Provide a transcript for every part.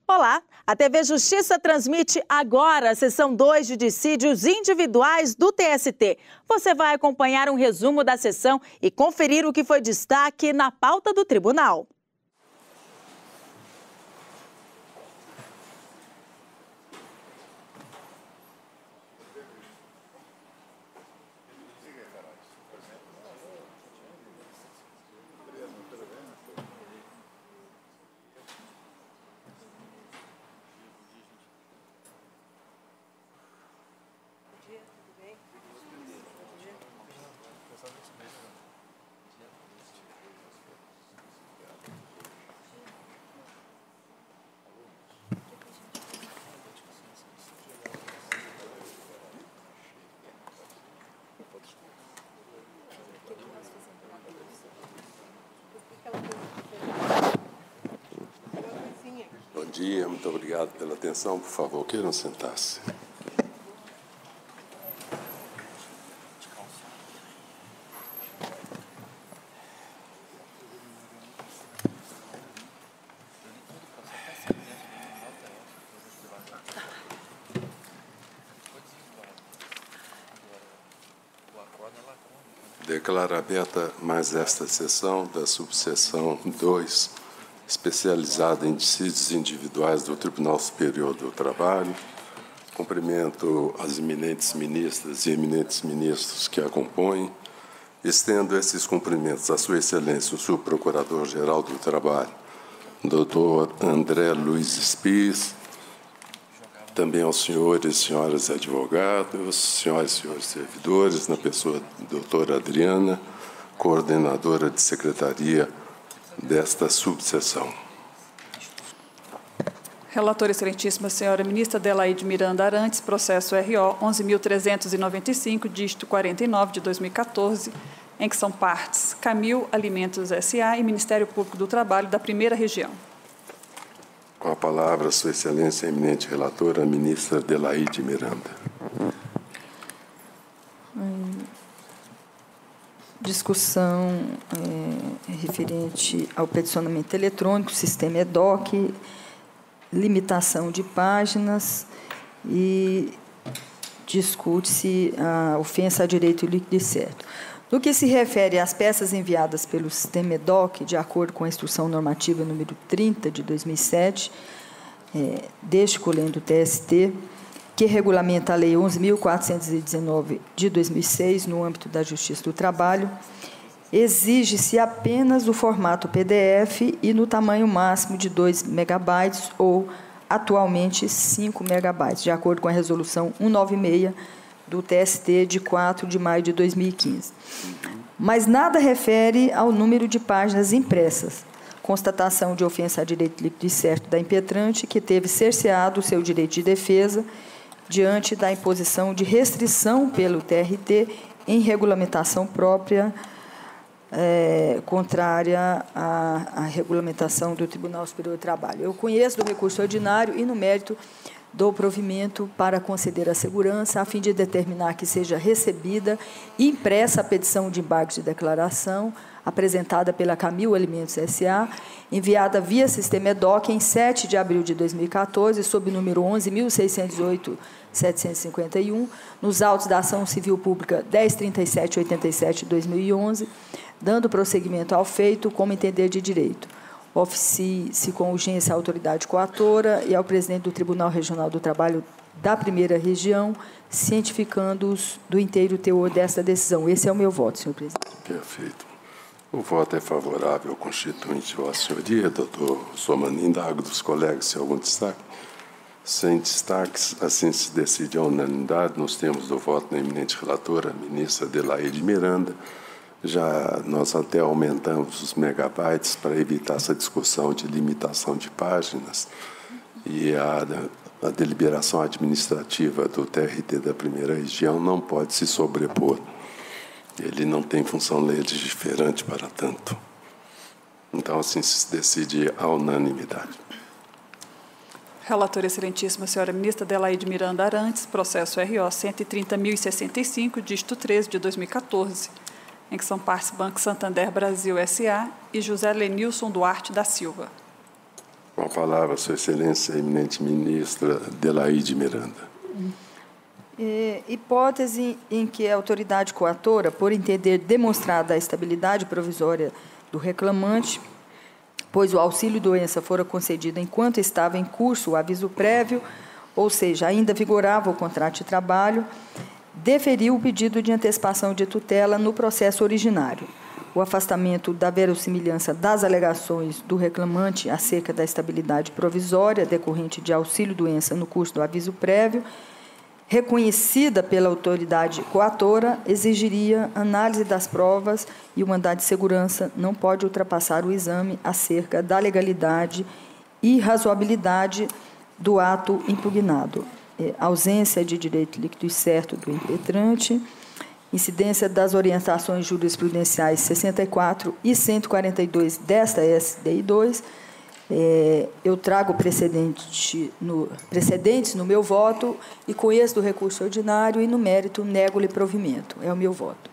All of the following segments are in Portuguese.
Olá, a TV Justiça transmite agora a sessão 2 de dissídios individuais do TST. Você vai acompanhar um resumo da sessão e conferir o que foi destaque na pauta do tribunal. Bom dia, muito obrigado pela atenção. Por favor, queiram sentar-se. Declaro aberta mais esta sessão da subseção 2, especializada em dissídios individuais do Tribunal Superior do Trabalho. Cumprimento as eminentes ministras e eminentes ministros que a compõem. Estendo esses cumprimentos à Sua Excelência, o Subprocurador-Geral do Trabalho, Dr. André Luiz Spies, também aos senhores e senhoras advogados, senhoras e senhores servidores, na pessoa da doutora Adriana, coordenadora de secretaria desta subseção. Relatora Excelentíssima Senhora Ministra Adelaide Miranda Arantes, processo RO 11.395, dígito 49 de 2014, em que são partes Camil Alimentos S.A. e Ministério Público do Trabalho da Primeira Região. Com a palavra, Sua Excelência, a eminente relatora, a ministra Adelaide Miranda. Discussão referente ao peticionamento eletrônico, sistema EDOC, limitação de páginas e discute-se a ofensa a direito líquido e certo. No que se refere às peças enviadas pelo sistema EDOC, de acordo com a Instrução Normativa número 30 de 2007, deste colendo do TST, que regulamenta a Lei 11.419 de 2006, no âmbito da Justiça do Trabalho, exige-se apenas o formato PDF e no tamanho máximo de 2 megabytes ou, atualmente, 5 megabytes, de acordo com a Resolução 196 do TST de 4 de maio de 2015. Mas nada refere ao número de páginas impressas. Constatação de ofensa a direito líquido e certo da impetrante, que teve cerceado o seu direito de defesa diante da imposição de restrição pelo TRT em regulamentação própria, contrária à regulamentação do Tribunal Superior do Trabalho. Eu conheço do recurso ordinário e, no mérito, dou provimento para conceder a segurança, a fim de determinar que seja recebida e impressa a petição de embargo de declaração, apresentada pela Camil Alimentos S.A., enviada via sistema EDOC em 7 de abril de 2014, sob número 11.608.751, nos autos da ação civil pública 103787 de 2011, dando prosseguimento ao feito como entender de direito. Oficie-se com urgência à autoridade coatora e ao presidente do Tribunal Regional do Trabalho da Primeira Região, cientificando-os do inteiro teor desta decisão. Esse é o meu voto, senhor presidente. Perfeito. O voto é favorável ao constituinte, Vossa Senhoria. Doutor Somani, indago dos colegas se há algum destaque. Sem destaques, assim se decide a unanimidade. Nos termos do voto da eminente relatora, a ministra Adelaide Miranda. Já nós até aumentamos os megabytes para evitar essa discussão de limitação de páginas, e a deliberação administrativa do TRT da Primeira Região não pode se sobrepor. Ele não tem função legiferante para tanto. Então, assim se decide a unanimidade. Relatora Excelentíssima Senhora Ministra Adelaide Miranda Arantes, processo RO 130.065, dígito 13 de 2014, em que são partes Banco Santander Brasil S.A. e José Lenilson Duarte da Silva. Com a palavra, Sua Excelência, a eminente ministra Adelaide Miranda. Hipótese em que a autoridade coatora, por entender demonstrada a estabilidade provisória do reclamante, pois o auxílio-doença fora concedido enquanto estava em curso o aviso prévio, ou seja, ainda vigorava o contrato de trabalho, deferiu o pedido de antecipação de tutela no processo originário. O afastamento da verossimilhança das alegações do reclamante acerca da estabilidade provisória decorrente de auxílio-doença no curso do aviso prévio, reconhecida pela autoridade coatora, exigiria análise das provas e o mandado de segurança não pode ultrapassar o exame acerca da legalidade e razoabilidade do ato impugnado. Ausência de direito líquido e certo do impetrante, incidência das orientações jurisprudenciais 64 e 142 desta SDI 2, eu trago precedentes no meu voto e conheço do recurso ordinário e, no mérito, nego-lhe provimento. É o meu voto.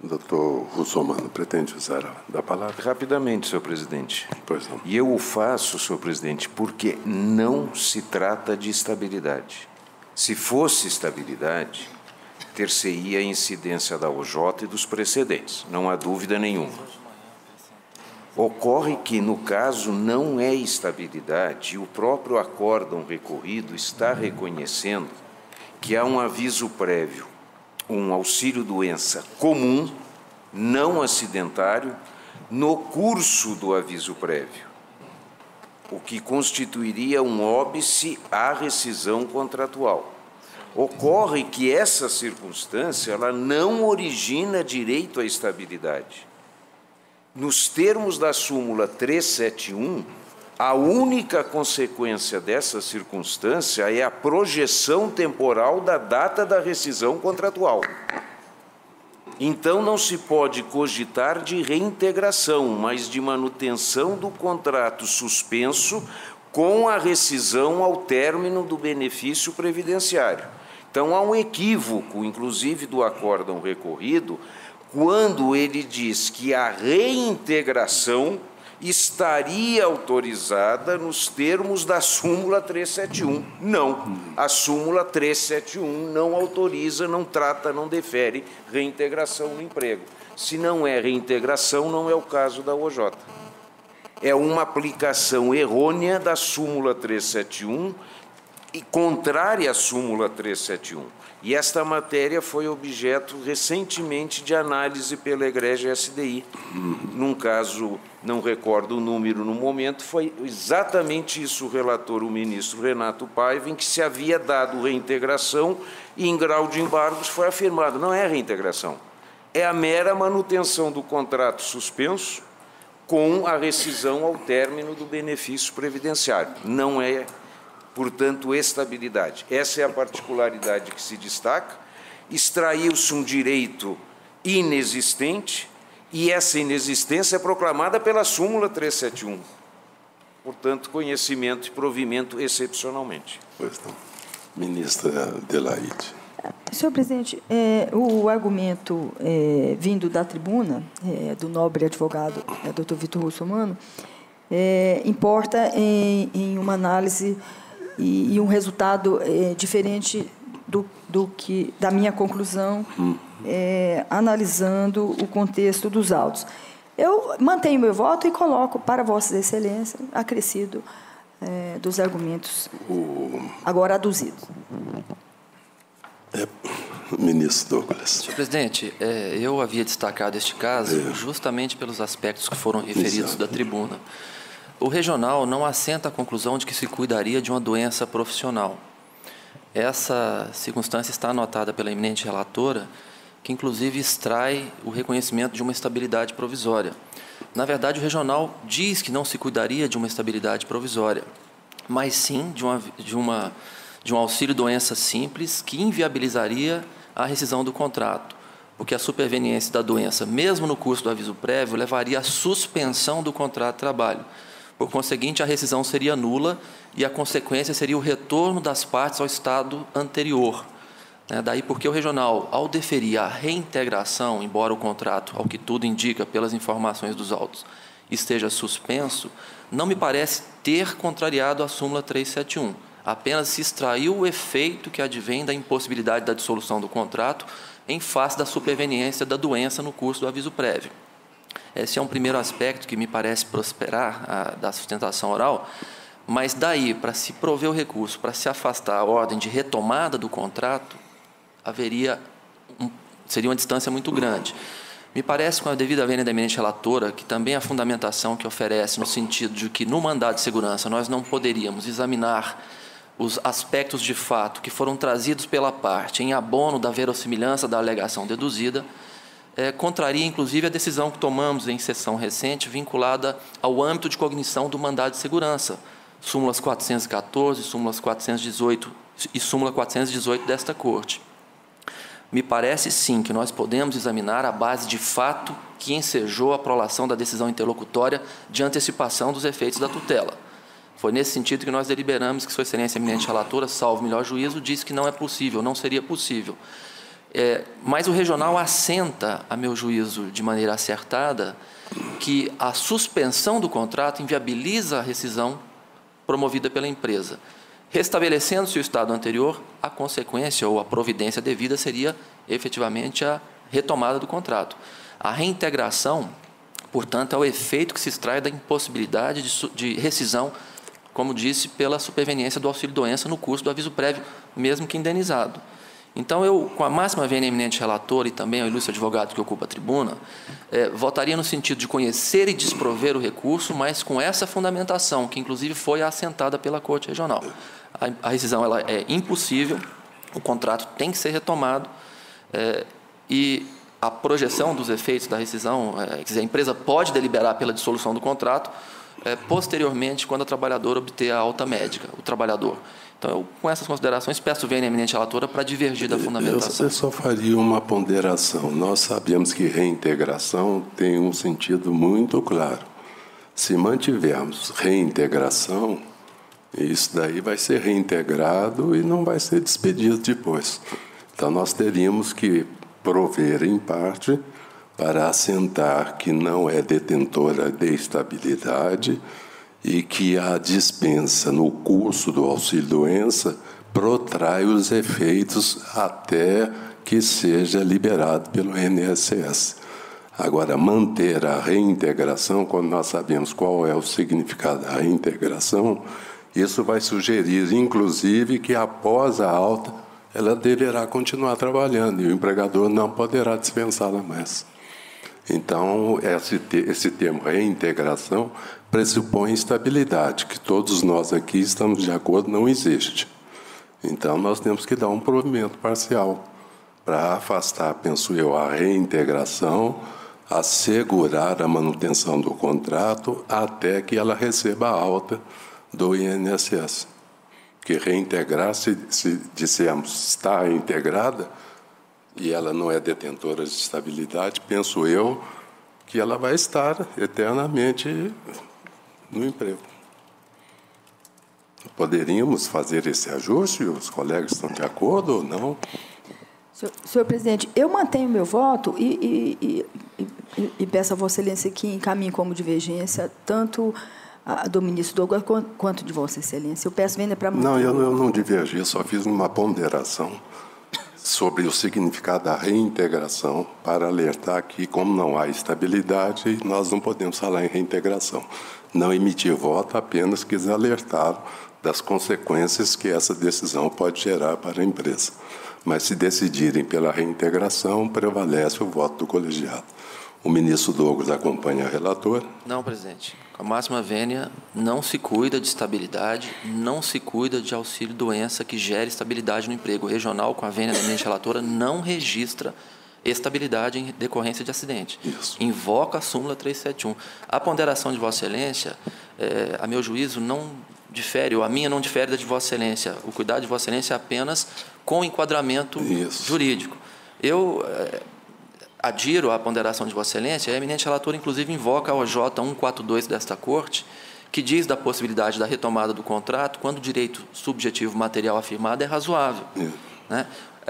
Doutor Russomano, pretende usar da palavra? Rapidamente, senhor presidente. Pois não. E eu o faço, senhor presidente, porque não se trata de estabilidade. Se fosse estabilidade, ter-se-ia a incidência da OJ e dos precedentes, não há dúvida nenhuma. Ocorre que, no caso, não é estabilidade, e o próprio acórdão recorrido está reconhecendo que há um aviso prévio, um auxílio-doença comum, não acidentário, no curso do aviso prévio, o que constituiria um óbice à rescisão contratual. Ocorre que essa circunstância ela não origina direito à estabilidade. Nos termos da súmula 371, a única consequência dessa circunstância é a projeção temporal da data da rescisão contratual. Então, não se pode cogitar de reintegração, mas de manutenção do contrato suspenso com a rescisão ao término do benefício previdenciário. Então, há um equívoco, inclusive do acórdão recorrido, quando ele diz que a reintegração estaria autorizada nos termos da súmula 371. Não, a súmula 371 não autoriza, não trata, não defere reintegração no emprego. Se não é reintegração, não é o caso da OJ. É uma aplicação errônea da súmula 371 e contrária à súmula 371. E esta matéria foi objeto recentemente de análise pela egrégia SDI. Num caso, não recordo o número no momento, foi exatamente isso o relator, o ministro Renato Paiva, em que se havia dado reintegração e em grau de embargos foi afirmado, não é reintegração, é a mera manutenção do contrato suspenso com a rescisão ao término do benefício previdenciário. Não é, portanto, estabilidade. Essa é a particularidade que se destaca. Extraiu-se um direito inexistente e essa inexistência é proclamada pela súmula 371. Portanto, conhecimento e provimento excepcionalmente. Pois não. Ministra Adelaide. Senhor presidente, o argumento vindo da tribuna, do nobre advogado, doutor Vitor Russomano, importa em uma análise e um resultado diferente da minha conclusão, analisando o contexto dos autos. Eu mantenho meu voto e coloco para Vossas Excelências acrescido dos argumentos agora aduzidos. Ministro Douglas. Senhor presidente, eu havia destacado este caso justamente pelos aspectos que foram referidos da tribuna. O regional não assenta a conclusão de que se cuidaria de uma doença profissional. Essa circunstância está anotada pela eminente relatora, que inclusive extrai o reconhecimento de uma estabilidade provisória. Na verdade, o regional diz que não se cuidaria de uma estabilidade provisória, mas sim de um auxílio-doença simples que inviabilizaria a rescisão do contrato, porque a superveniência da doença, mesmo no curso do aviso prévio, levaria à suspensão do contrato de trabalho. Por conseguinte, a rescisão seria nula e a consequência seria o retorno das partes ao estado anterior. Daí porque o regional, ao deferir a reintegração, embora o contrato, ao que tudo indica pelas informações dos autos, esteja suspenso, não me parece ter contrariado a súmula 371. Apenas se extraiu o efeito que advém da impossibilidade da dissolução do contrato em face da superveniência da doença no curso do aviso prévio. Esse é um primeiro aspecto que me parece prosperar da sustentação oral, mas daí, para se prover o recurso, para se afastar a ordem de retomada do contrato, seria uma distância muito grande. Me parece, com a devida vênia da eminente relatora, que também a fundamentação que oferece no sentido de que no mandado de segurança nós não poderíamos examinar os aspectos de fato que foram trazidos pela parte em abono da verossimilhança da alegação deduzida, contraria, inclusive, a decisão que tomamos em sessão recente vinculada ao âmbito de cognição do mandado de segurança, súmulas 414, súmulas 418 e súmula 418 desta Corte. Me parece, sim, que nós podemos examinar a base de fato que ensejou a prolação da decisão interlocutória de antecipação dos efeitos da tutela. Foi nesse sentido que nós deliberamos que Sua Excelência eminente relatora, salvo melhor juízo, disse que não é possível, não seria possível. Mas o regional assenta, a meu juízo, de maneira acertada, que a suspensão do contrato inviabiliza a rescisão promovida pela empresa. Restabelecendo-se o estado anterior, a consequência ou a providência devida seria, efetivamente, a retomada do contrato. A reintegração, portanto, é o efeito que se extrai da impossibilidade de rescisão, como disse, pela superveniência do auxílio-doença no curso do aviso prévio, mesmo que indenizado. Então, eu, com a máxima vênia eminente relatora e também ao ilustre advogado que ocupa a tribuna, votaria no sentido de conhecer e desprover o recurso, mas com essa fundamentação, que inclusive foi assentada pela Corte Regional. A rescisão ela é impossível, o contrato tem que ser retomado e a projeção dos efeitos da rescisão, quer dizer, a empresa pode deliberar pela dissolução do contrato posteriormente, quando a trabalhadora obter a alta médica, o trabalhador. Então, eu, com essas considerações, peço vênia eminente relatora para divergir da fundamentação. Eu só faria uma ponderação. Nós sabemos que reintegração tem um sentido muito claro. Se mantivermos reintegração, isso daí vai ser reintegrado e não vai ser despedido depois. Então, nós teríamos que prover, em parte, para assentar que não é detentora de estabilidade e que a dispensa no curso do auxílio-doença protrai os efeitos até que seja liberado pelo INSS. Agora, manter a reintegração, quando nós sabemos qual é o significado da reintegração, isso vai sugerir, inclusive, que após a alta, ela deverá continuar trabalhando e o empregador não poderá dispensá-la mais. Então, esse termo reintegração pressupõe estabilidade, que todos nós aqui estamos de acordo, não existe. Então, nós temos que dar um provimento parcial para afastar, penso eu, a reintegração, assegurar a manutenção do contrato até que ela receba a alta do INSS. Que reintegrar, se dissermos está integrada, e ela não é detentora de estabilidade, penso eu que ela vai estar eternamente no emprego. Poderíamos fazer esse ajuste? Os colegas estão de acordo ou não? Senhor presidente, eu mantenho meu voto e peço a Vossa Excelência que encaminhe como divergência tanto do ministro Douglas quanto de Vossa Excelência. Eu peço vênia para... Não, eu não divergi, só fiz uma ponderação sobre o significado da reintegração para alertar que, como não há estabilidade, nós não podemos falar em reintegração. Não emitir voto, apenas quis alertar das consequências que essa decisão pode gerar para a empresa. Mas, se decidirem pela reintegração, prevalece o voto do colegiado. O ministro Douglas acompanha a relatora? Não, presidente. Com a máxima vênia, não se cuida de estabilidade, não se cuida de auxílio-doença que gere estabilidade no emprego. O regional, com a vênia da eminente relatora, não registra estabilidade em decorrência de acidente. Isso. Invoca a súmula 371. A ponderação de Vossa Excelência, a meu juízo, não difere, ou a minha não difere da de Vossa Excelência. O cuidado de Vossa Excelência é apenas com o enquadramento jurídico. Eu adiro à ponderação de Vossa Excelência, a eminente relatora, inclusive, invoca a OJ 142 desta Corte, que diz da possibilidade da retomada do contrato quando o direito subjetivo material afirmado é razoável. Né?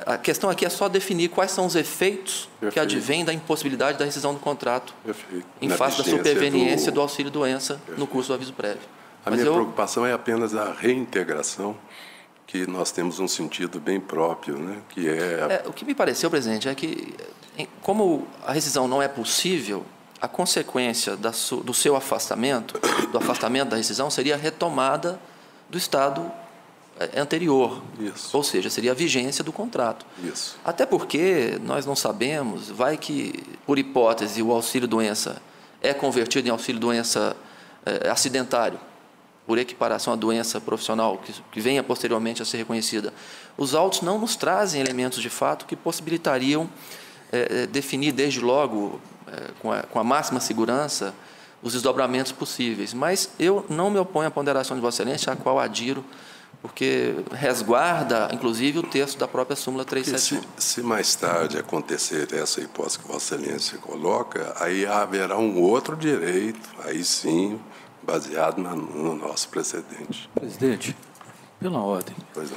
A questão aqui é só definir quais são os efeitos que advêm da impossibilidade da rescisão do contrato em face da superveniência do auxílio-doença no curso do aviso prévio. A minha preocupação é apenas a reintegração, que nós temos um sentido bem próprio, né? Que o que me pareceu, presidente, é que, como a rescisão não é possível, a consequência do seu afastamento, do afastamento da rescisão, seria a retomada do estado anterior. Isso. Ou seja, seria a vigência do contrato. Isso. Até porque nós não sabemos, vai que, por hipótese, o auxílio-doença é convertido em auxílio-doença acidentário, por equiparação à doença profissional, que venha posteriormente a ser reconhecida. Os autos não nos trazem elementos de fato que possibilitariam definir desde logo, com a máxima segurança, os desdobramentos possíveis. Mas eu não me oponho à ponderação de Vossa Excelência, à qual adiro, porque resguarda, inclusive, o texto da própria súmula 371. Se mais tarde acontecer essa hipótese que Vossa Excelência coloca, aí haverá um outro direito, aí sim, baseado no nosso precedente. Presidente, pela ordem. Pois não.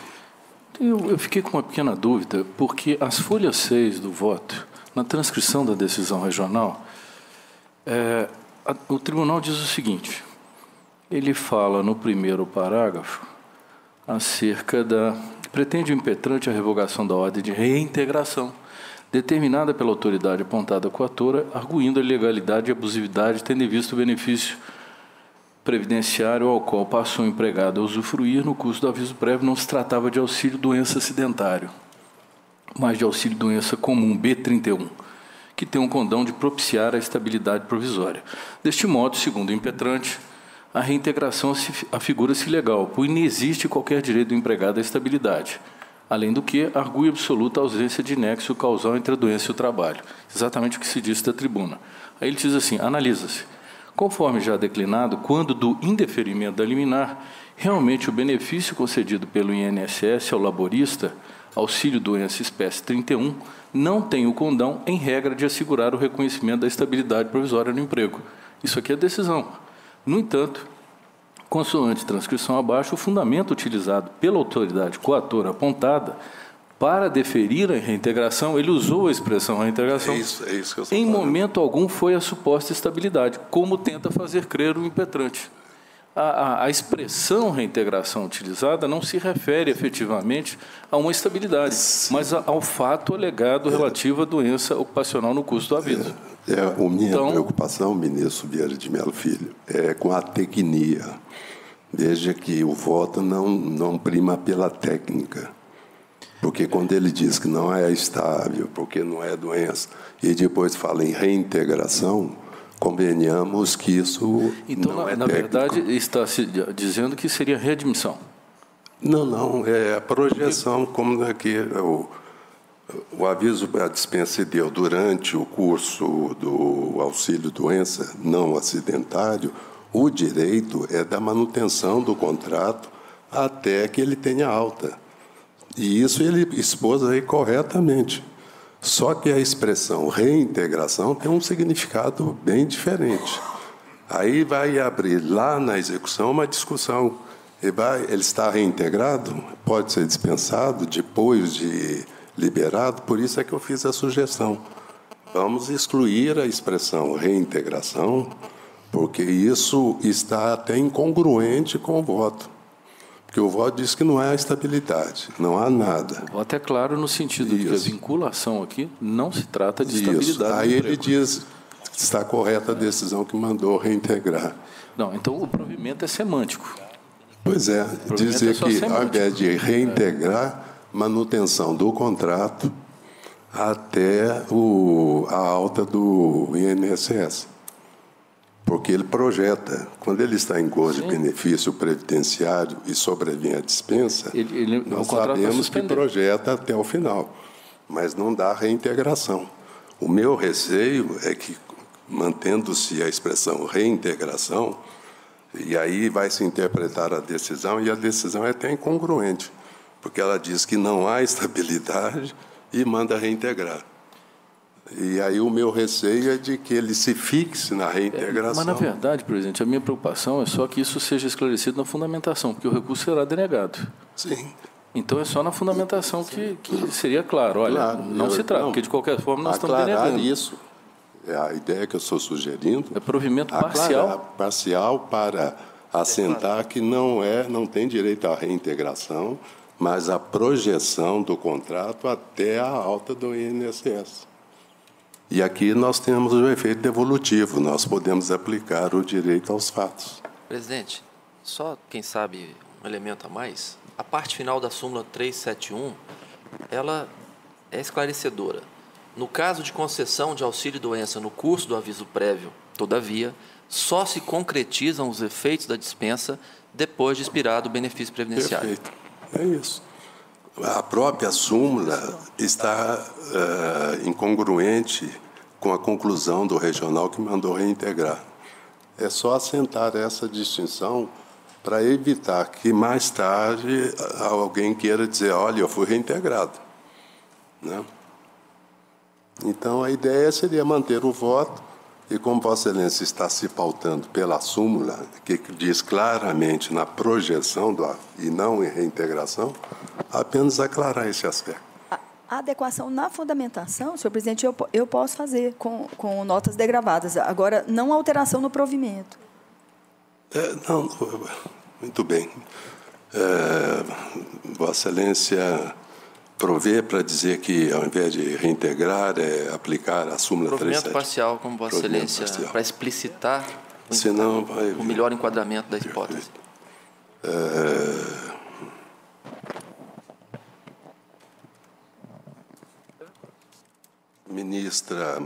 Eu fiquei com uma pequena dúvida, porque as folhas 6 do voto, na transcrição da decisão regional, o tribunal diz o seguinte, ele fala no primeiro parágrafo acerca pretende o impetrante a revogação da ordem de reintegração, determinada pela autoridade apontada coatora, arguindo a ilegalidade e abusividade, tendo em vista o benefício previdenciário ao qual passou o empregado a usufruir no curso do aviso prévio não se tratava de auxílio-doença acidentário, mas de auxílio-doença comum, B31, que tem um condão de propiciar a estabilidade provisória. Deste modo, segundo o impetrante, a reintegração afigura-se ilegal, pois não existe qualquer direito do empregado à estabilidade, além do que argui absoluta ausência de nexo causal entre a doença e o trabalho, exatamente o que se disse da tribuna. Aí ele diz assim, analisa-se, conforme já declinado, quando do indeferimento da liminar, realmente o benefício concedido pelo INSS ao laborista, auxílio-doença espécie 31, não tem o condão, em regra, de assegurar o reconhecimento da estabilidade provisória no emprego. Isso aqui é decisão. No entanto, consoante transcrição abaixo, o fundamento utilizado pela autoridade coatora apontada para deferir a reintegração, ele usou a expressão reintegração, é isso que eu estou em falando. momento algum foi a suposta estabilidade, como tenta fazer crer o impetrante. A expressão reintegração utilizada não se refere efetivamente a uma estabilidade, mas ao fato alegado relativo à doença ocupacional no curso do aviso. Minha preocupação, ministro Vieira de Mello Filho, é com a tecnia. Veja que o voto não prima pela técnica. Porque quando ele diz que não é estável, porque não é doença, e depois fala em reintegração, convenhamos que isso então, não é na técnico. verdade, está se dizendo que seria readmissão. Não, é a projeção, como aqui o aviso a dispensa deu durante o curso do auxílio-doença não acidentário, o direito é da manutenção do contrato até que ele tenha alta. E isso ele expôs aí corretamente. Só que a expressão reintegração tem um significado bem diferente. Aí vai abrir lá na execução uma discussão. Ele está reintegrado, pode ser dispensado depois de liberado, por isso é que eu fiz a sugestão. Vamos excluir a expressão reintegração, porque isso está até incongruente com o voto. Porque o voto diz que não há estabilidade, não há nada. O voto é claro no sentido de que a vinculação aqui não se trata de estabilidade. Aí ele diz que está correta a decisão que mandou reintegrar. Não, então o provimento é semântico. Pois é, dizer que ao invés de reintegrar, manutenção do contrato até a alta do INSS. Porque ele projeta, quando ele está em gozo de benefício previdenciário e sobrevém a dispensa, nós sabemos que projeta até o final, mas não dá reintegração. O meu receio é que, mantendo-se a expressão reintegração, e aí vai se interpretar a decisão, e a decisão é até incongruente, porque ela diz que não há estabilidade e manda reintegrar. E aí o meu receio é de que ele se fixe na reintegração. Mas, na verdade, presidente, a minha preocupação é só que isso seja esclarecido na fundamentação, porque o recurso será denegado. Sim. Então é só na fundamentação que seria claro. Olha, Claro, não se trata, porque de qualquer forma nós estamos aclarar denegando. isso. É a ideia que eu estou sugerindo. É provimento Aclarar, parcial. parcial para assentar que não tem direito à reintegração, mas à projeção do contrato até a alta do INSS. E aqui nós temos o efeito devolutivo, nós podemos aplicar o direito aos fatos. Presidente, só, quem sabe, um elemento a mais. A parte final da súmula 371, ela é esclarecedora. No caso de concessão de auxílio-doença no curso do aviso prévio, todavia, só se concretizam os efeitos da dispensa depois de expirado o benefício previdenciário. Perfeito. É isso. A própria súmula está incongruente com a conclusão do regional que mandou reintegrar. É só assentar essa distinção para evitar que mais tarde alguém queira dizer, olha, eu fui reintegrado. Né? Então, a ideia seria manter o voto, e como Vossa Excelência está se pautando pela súmula, que diz claramente na projeção e não em reintegração, apenas aclarar esse aspecto. A adequação na fundamentação, senhor presidente, eu posso fazer com notas degravadas. Agora, não alteração no provimento. Não, muito bem. Vossa Excelência provê para dizer que, ao invés de reintegrar, é aplicar a súmula 37. Provimento parcial, como Vossa Excelência, para explicitar o melhor enquadramento da hipótese. Ministra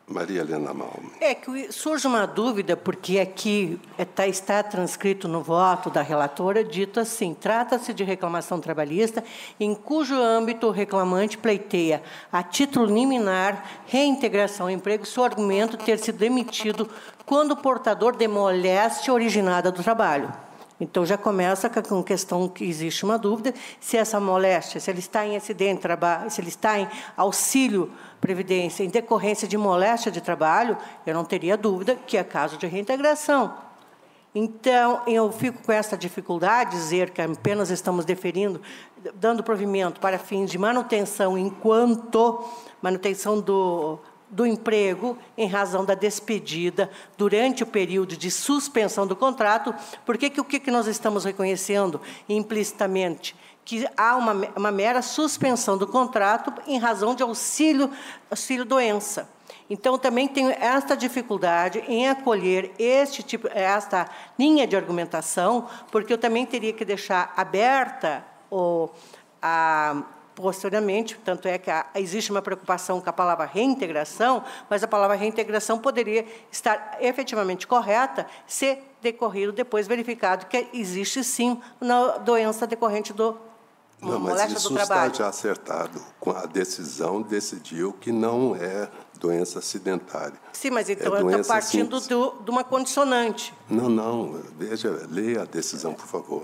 Maria Helena Malme. Que surge uma dúvida, porque aqui está transcrito no voto da relatora, dito assim, trata-se de reclamação trabalhista em cujo âmbito o reclamante pleiteia, a título liminar, reintegração ao emprego, se o argumento ter sido demitido quando o portador de moléstia originada do trabalho. Então, já começa com questão que existe uma dúvida, se essa moléstia, se ele está em acidente de trabalho, se ele está em auxílio previdência em decorrência de moléstia de trabalho, eu não teria dúvida que é caso de reintegração. Então, eu fico com essa dificuldade de dizer que apenas estamos deferindo, dando provimento para fins de manutenção enquanto manutenção do emprego em razão da despedida durante o período de suspensão do contrato, porque o que nós estamos reconhecendo implicitamente? Que há uma mera suspensão do contrato em razão de auxílio-doença. Então, também tenho esta dificuldade em acolher esta linha de argumentação, porque eu também teria que deixar aberta posteriormente, tanto é que existe uma preocupação com a palavra reintegração, mas a palavra reintegração poderia estar efetivamente correta se decorrido depois verificado que existe, sim, uma doença decorrente do Não, mas isso está já acertado. Com a decisão, decidiu que não é doença acidentária. Sim, mas então eu estou partindo de uma condicionante. Não. Veja, leia a decisão, por favor.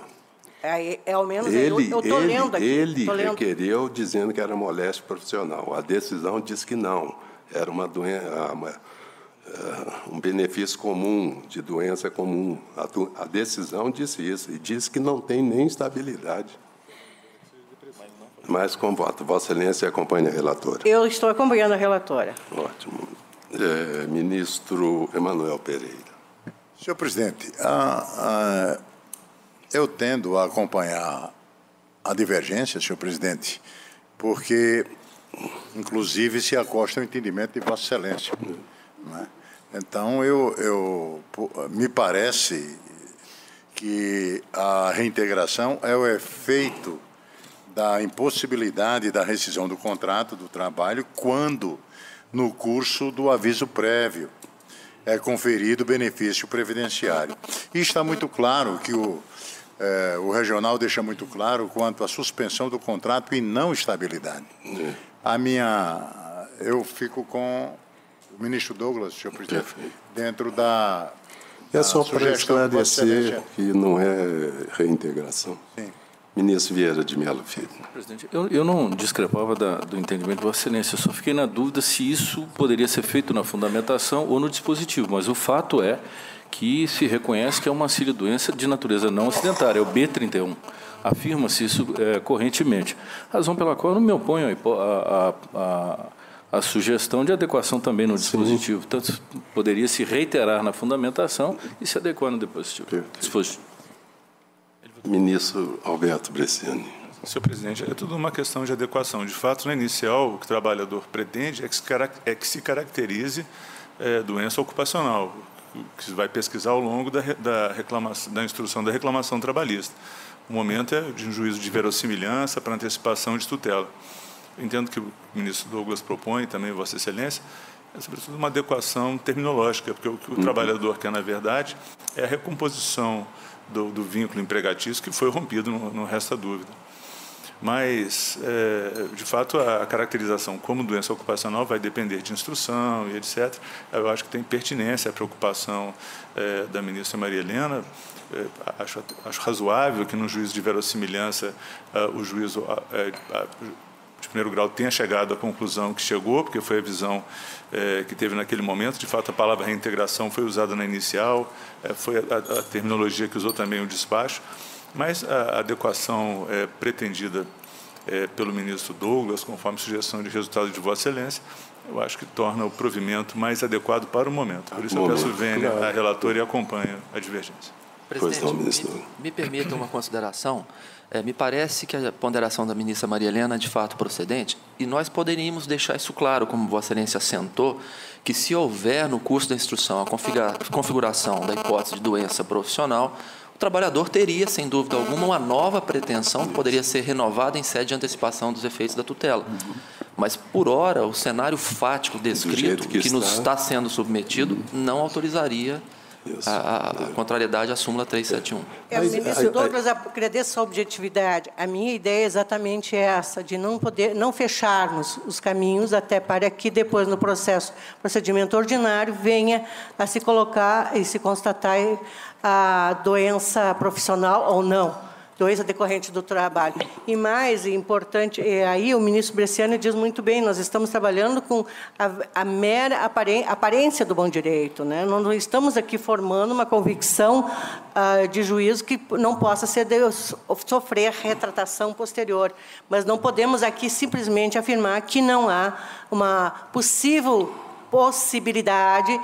Ao menos eu estou lendo aqui. Ele requereu dizendo que era moléstia profissional. A decisão diz que não. Era uma doença, um benefício comum, de doença comum. A decisão disse isso, e diz que não tem nem estabilidade. Mas com voto. Vossa Excelência acompanha a relatora. Eu estou acompanhando a relatora. Ótimo. Ministro Emanuel Pereira. Senhor presidente, eu tendo a acompanhar a divergência, senhor presidente, porque, inclusive, se acosta ao entendimento de Vossa Excelência. Né? Então, me parece que a reintegração é o efeito da impossibilidade da rescisão do contrato do trabalho quando, no curso do aviso prévio, é conferido o benefício previdenciário. E está muito claro que o regional deixa muito claro quanto à suspensão do contrato e não estabilidade. Eu fico com o ministro Douglas, senhor presidente, dentro da só para esclarecer que não é reintegração. Sim. Ministro Vieira de Mello Filho. Presidente, eu não discrepava do entendimento de Vossa Excelência, eu só fiquei na dúvida se isso poderia ser feito na fundamentação ou no dispositivo, mas o fato é que se reconhece que é uma auxílio-doença de natureza não acidentária, é o B31. Afirma-se isso correntemente. Razão pela qual eu não me oponho a sugestão de adequação também no dispositivo. Tanto poderia se reiterar na fundamentação e se adequar no dispositivo. Ministro Alberto Bresciani. Senhor presidente, é tudo uma questão de adequação. De fato, no inicial, o que o trabalhador pretende é que se caracterize doença ocupacional, que se vai pesquisar ao longo da instrução da reclamação trabalhista. O momento é de um juízo de verossimilhança para antecipação de tutela. Eu entendo que o ministro Douglas propõe, também Vossa Excelência, é sobretudo uma adequação terminológica, porque o que o trabalhador quer, na verdade, é a recomposição do vínculo empregatício que foi rompido, não resta dúvida. Mas, de fato, a caracterização como doença ocupacional vai depender de instrução e etc. Eu acho que tem pertinência a preocupação da ministra Maria Helena. Acho razoável que no juízo de verossimilhança o juízo de primeiro grau tenha chegado à conclusão que chegou, porque foi a visão que teve naquele momento. De fato, a palavra reintegração foi usada na inicial, foi a terminologia que usou também o despacho, mas a adequação pretendida pelo ministro Douglas, conforme sugestão de resultado de Vossa Excelência, eu acho que torna o provimento mais adequado para o momento. Por isso eu peço vênia à relatora e acompanho a divergência. Presidente, me permita uma consideração. Me parece que a ponderação da ministra Maria Helena é de fato procedente, e nós poderíamos deixar isso claro, como Vossa Excelência assentou, que se houver no curso da instrução a configuração da hipótese de doença profissional, o trabalhador teria, sem dúvida alguma, uma nova pretensão que poderia ser renovada em sede de antecipação dos efeitos da tutela. Mas, por hora, o cenário fático descrito, que nos está sendo submetido, não autorizaria a contrariedade à súmula 371. Ministro Douglas, agradeço a objetividade. A minha ideia é exatamente essa, de não fecharmos os caminhos até para que depois, no procedimento ordinário, venha a se colocar e se constatar a doença profissional ou não, doença decorrente do trabalho. E mais importante, aí o ministro Bresciani diz muito bem, nós estamos trabalhando com a mera aparência do bom direito, né? Não estamos aqui formando uma convicção de juízo que não possa sofrer retratação posterior. Mas não podemos aqui simplesmente afirmar que não há uma possível possibilidade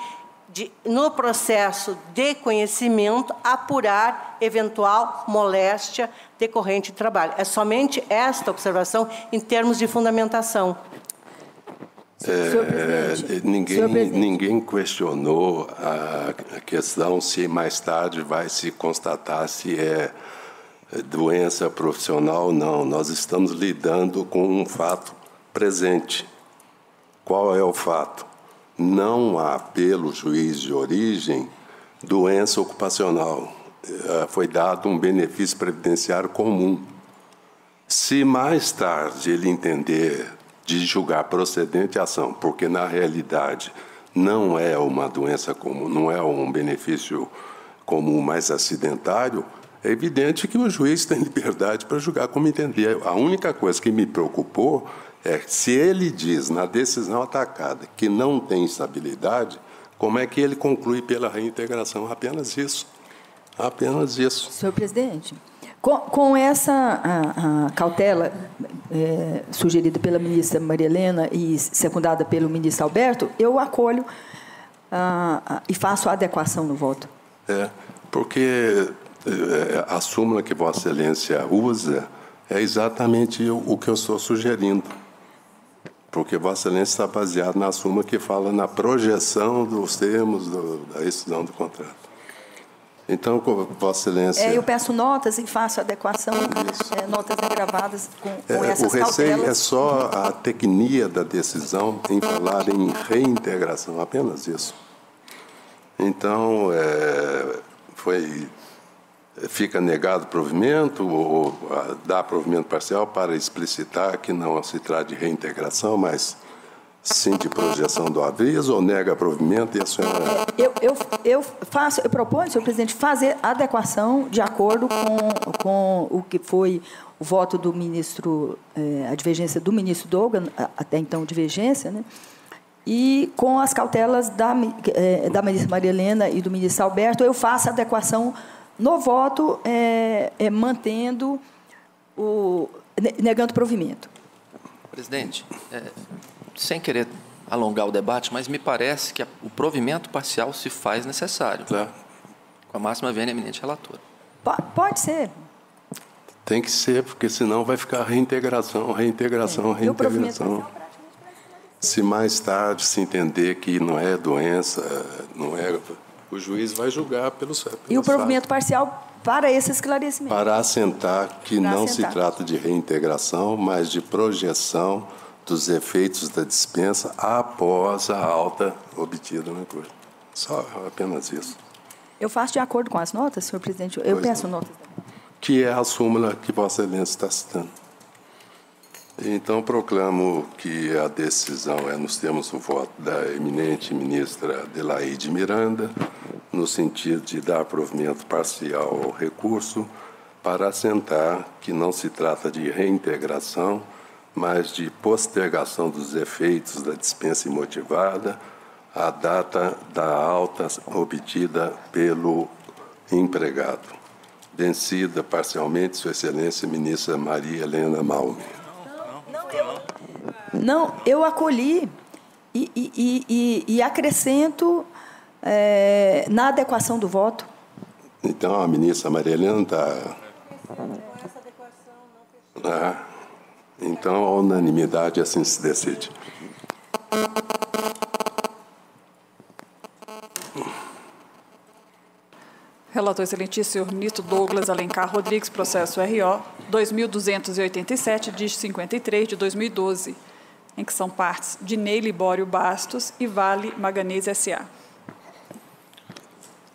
de, no processo de conhecimento, apurar eventual moléstia decorrente de trabalho. É somente esta observação em termos de fundamentação. Ninguém questionou a questão se mais tarde vai se constatar se é doença profissional ou não. Nós estamos lidando com um fato presente. Qual é o fato? Não há, pelo juiz de origem, doença ocupacional. Foi dado um benefício previdenciário comum. Se mais tarde ele entender de julgar procedente a ação, porque, na realidade, não é uma doença comum, não é um benefício comum mais acidentário, é evidente que o juiz tem liberdade para julgar como entender. A única coisa que me preocupou é se ele diz na decisão atacada que não tem estabilidade, como é que ele conclui pela reintegração? Apenas isso. Apenas isso. Senhor presidente, com essa cautela sugerida pela ministra Maria Helena e secundada pelo ministro Alberto, eu acolho e faço a adequação no voto. Porque a súmula que Vossa Excelência usa é exatamente o que eu estou sugerindo. Porque Vossa Excelência está baseado na súmula que fala na projeção dos termos da rescisão do contrato. Então, Vossa Excelência... eu peço notas e faço adequação, notas agravadas com essas cautelas. O receio é só a tecnia da decisão em falar em reintegração, apenas isso. Então, fica negado o provimento ou dá provimento parcial para explicitar que não se trata de reintegração, mas sim de projeção do aviso, ou nega provimento e a senhora... Eu proponho, senhor presidente, fazer adequação de acordo com o que foi o voto do ministro, a divergência do ministro Douglas, até então divergência, né? E com as cautelas da ministra Maria Helena e do ministro Alberto, eu faço adequação no voto, mantendo negando provimento. Presidente, sem querer alongar o debate, mas me parece que o provimento parcial se faz necessário. Tá. Com a máxima vênia, eminente relator. Pode ser. Tem que ser, porque senão vai ficar reintegração. E o provimento parcial? Se mais tarde se entender que não é doença, o juiz vai julgar pelos E o provimento parcial para esse esclarecimento? Para assentar que não se trata de reintegração, mas de projeção dos efeitos da dispensa após a alta obtida na Corte. Só apenas isso. Eu faço de acordo com as notas, senhor presidente? Eu peço notas. Que é a súmula que Vossa Excelência está citando. Então, proclamo que a decisão nós temos o voto da eminente ministra Adelaide Miranda, no sentido de dar provimento parcial ao recurso, para assentar que não se trata de reintegração, mas de postergação dos efeitos da dispensa imotivada à data da alta obtida pelo empregado, vencida parcialmente, Sua Excelência, ministra Maria Helena Malme. Não, eu acolhi e acrescento na adequação do voto. Então, a ministra Maria Helena está... Então, a unanimidade assim se decide. Relator excelentíssimo, senhor ministro Douglas Alencar Rodrigues, processo RO 2287, dígito 53, de 2012, em que são partes de Ney Libório Bastos e Vale Maganês S.A.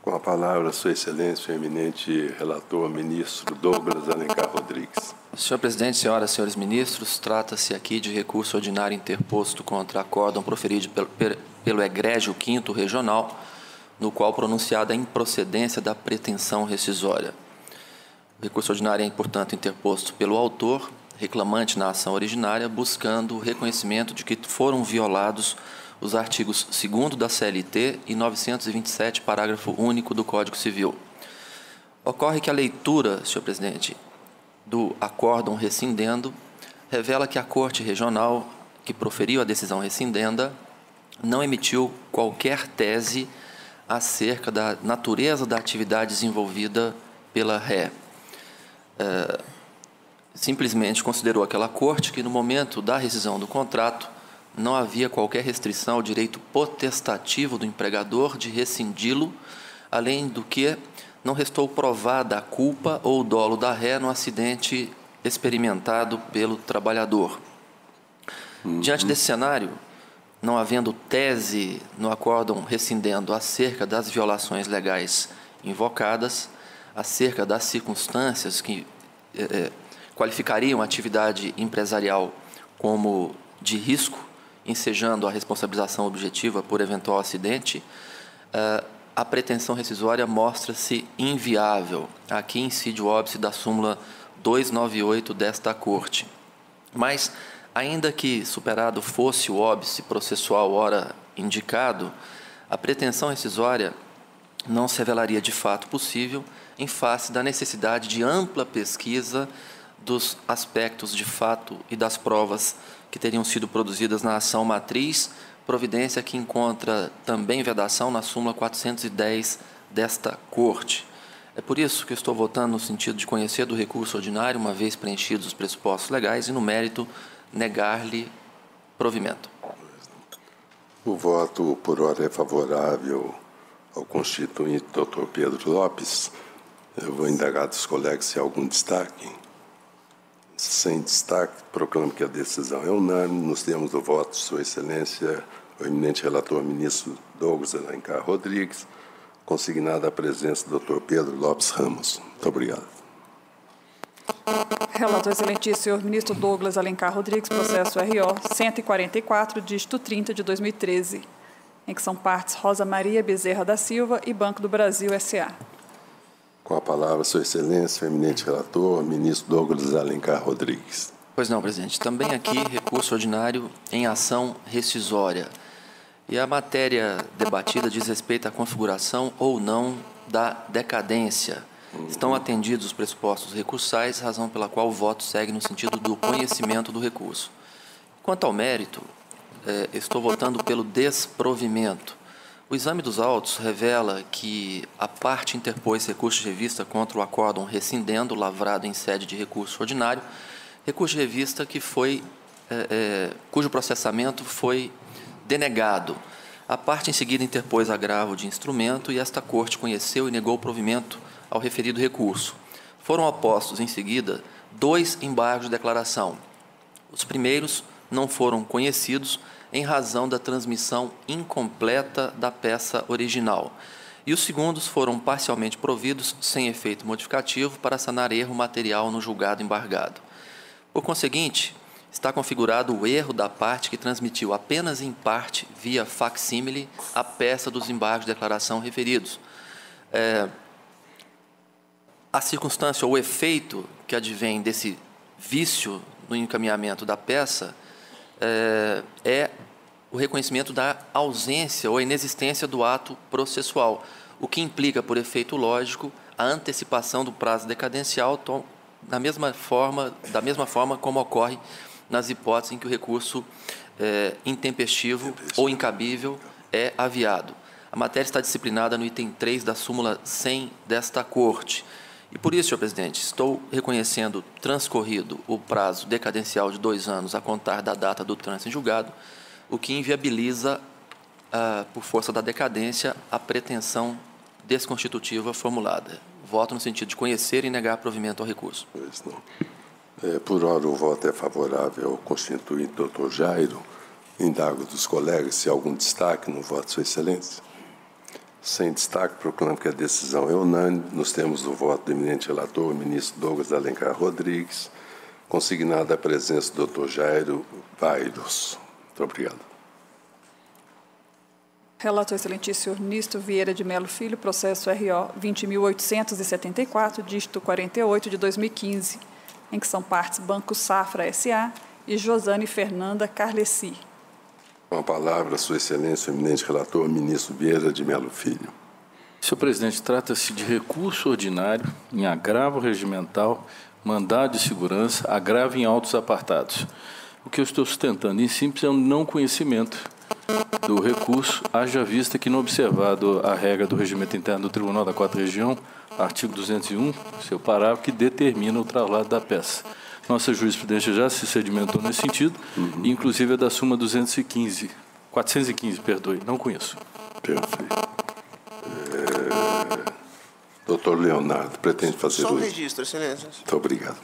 Com a palavra, Sua Excelência, o eminente relator, ministro Douglas Alencar Rodrigues. Senhor presidente, senhoras e senhores ministros, trata-se aqui de recurso ordinário interposto contra acórdão proferido pelo Egrégio 5º Regional, no qual pronunciada a improcedência da pretensão rescisória. O recurso ordinário é, portanto, interposto pelo autor, reclamante na ação originária, buscando o reconhecimento de que foram violados os artigos 2º da CLT e 927, parágrafo único do Código Civil. Ocorre que a leitura, senhor presidente, do acórdão rescindendo revela que a Corte Regional, que proferiu a decisão rescindenda, não emitiu qualquer tese acerca da natureza da atividade desenvolvida pela ré. Simplesmente considerou aquela Corte que, no momento da rescisão do contrato, não havia qualquer restrição ao direito potestativo do empregador de rescindi-lo, além do que não restou provada a culpa ou o dolo da ré no acidente experimentado pelo trabalhador. Diante desse cenário, não havendo tese no acórdão rescindendo acerca das violações legais invocadas, acerca das circunstâncias que qualificariam a atividade empresarial como de risco, ensejando a responsabilização objetiva por eventual acidente, a pretensão rescisória mostra-se inviável. Aqui incide o óbice da súmula 298 desta Corte. Mas, ainda que superado fosse o óbice processual ora indicado, a pretensão rescisória não se revelaria de fato possível em face da necessidade de ampla pesquisa dos aspectos de fato e das provas que teriam sido produzidas na ação matriz, providência que encontra também vedação na súmula 410 desta Corte. É por isso que eu estou votando no sentido de conhecer do recurso ordinário, uma vez preenchidos os pressupostos legais, e no mérito negar-lhe provimento. O voto por ordem é favorável ao constituinte Dr. Pedro Lopes. Eu vou indagar dos colegas se há algum destaque. Sem destaque, proclamo que a decisão é unânime. Nós temos o voto de Sua Excelência, o eminente relator ministro Douglas Alencar Rodrigues, consignada a presença do Dr. Pedro Lopes Ramos. Muito obrigado. Relator excelentíssimo, senhor ministro Douglas Alencar Rodrigues, processo RO 144, dígito 30, de 2013, em que são partes Rosa Maria Bezerra da Silva e Banco do Brasil S.A. Com a palavra, Sua Excelência, o eminente relator, ministro Douglas Alencar Rodrigues. Pois não, presidente. Também aqui, recurso ordinário em ação rescisória. E a matéria debatida diz respeito à configuração ou não da decadência. Estão atendidos os pressupostos recursais, razão pela qual o voto segue no sentido do conhecimento do recurso. Quanto ao mérito, estou votando pelo desprovimento. O exame dos autos revela que a parte interpôs recurso de revista contra o acórdão rescindendo, lavrado em sede de recurso ordinário, recurso de revista que foi, cujo processamento foi denegado. A parte em seguida interpôs agravo de instrumento e esta Corte conheceu e negou o provimento ao referido recurso. Foram opostos em seguida 2 embargos de declaração. Os primeiros não foram conhecidos em razão da transmissão incompleta da peça original. E os segundos foram parcialmente providos, sem efeito modificativo, para sanar erro material no julgado embargado. Por conseguinte, está configurado o erro da parte que transmitiu apenas em parte, via facsímile, a peça dos embargos de declaração referidos. A circunstância ou o efeito que advém desse vício no encaminhamento da peça é o reconhecimento da ausência ou inexistência do ato processual, o que implica, por efeito lógico, a antecipação do prazo decadencial da mesma forma como ocorre nas hipóteses em que o recurso intempestivo ou incabível é aviado. A matéria está disciplinada no item 3 da súmula 100 desta Corte. E por isso, senhor presidente, estou reconhecendo transcorrido o prazo decadencial de 2 anos a contar da data do trânsito em julgado, o que inviabiliza, por força da decadência, a pretensão desconstitutiva formulada. Voto no sentido de conhecer e negar provimento ao recurso. Pois não. Por hora, o voto é favorável ao constituinte doutor Jairo. Indago dos colegas se há algum destaque no voto de Sua Excelência. Sem destaque, proclamo que a decisão é unânime. Nos termos do voto do eminente relator, o ministro Douglas Alencar Rodrigues, consignada a presença do Dr. Jairo Vairos. Muito obrigado. Relator excelentíssimo ministro Vieira de Mello Filho, processo RO 20.874, dígito 48 de 2015, em que são partes Banco Safra S.A. e Josane Fernanda Carleci. Com a palavra, Sua Excelência, o eminente relator, ministro Vieira de Mello Filho. Senhor presidente, trata-se de recurso ordinário em agravo regimental, mandado de segurança, agravo em autos apartados. O que eu estou sustentando, em simples, é um não conhecimento do recurso, haja vista que, não observado a regra do regimento interno do Tribunal da 4ª Região, artigo 201, seu parágrafo, que determina o traslado da peça. Nossa jurisprudência já se sedimentou nesse sentido, inclusive a da súmula 415, perdoe, não conheço. Perfeito. Doutor Leonardo, pretende fazer só uso? Só registro, Excelência. Muito obrigado.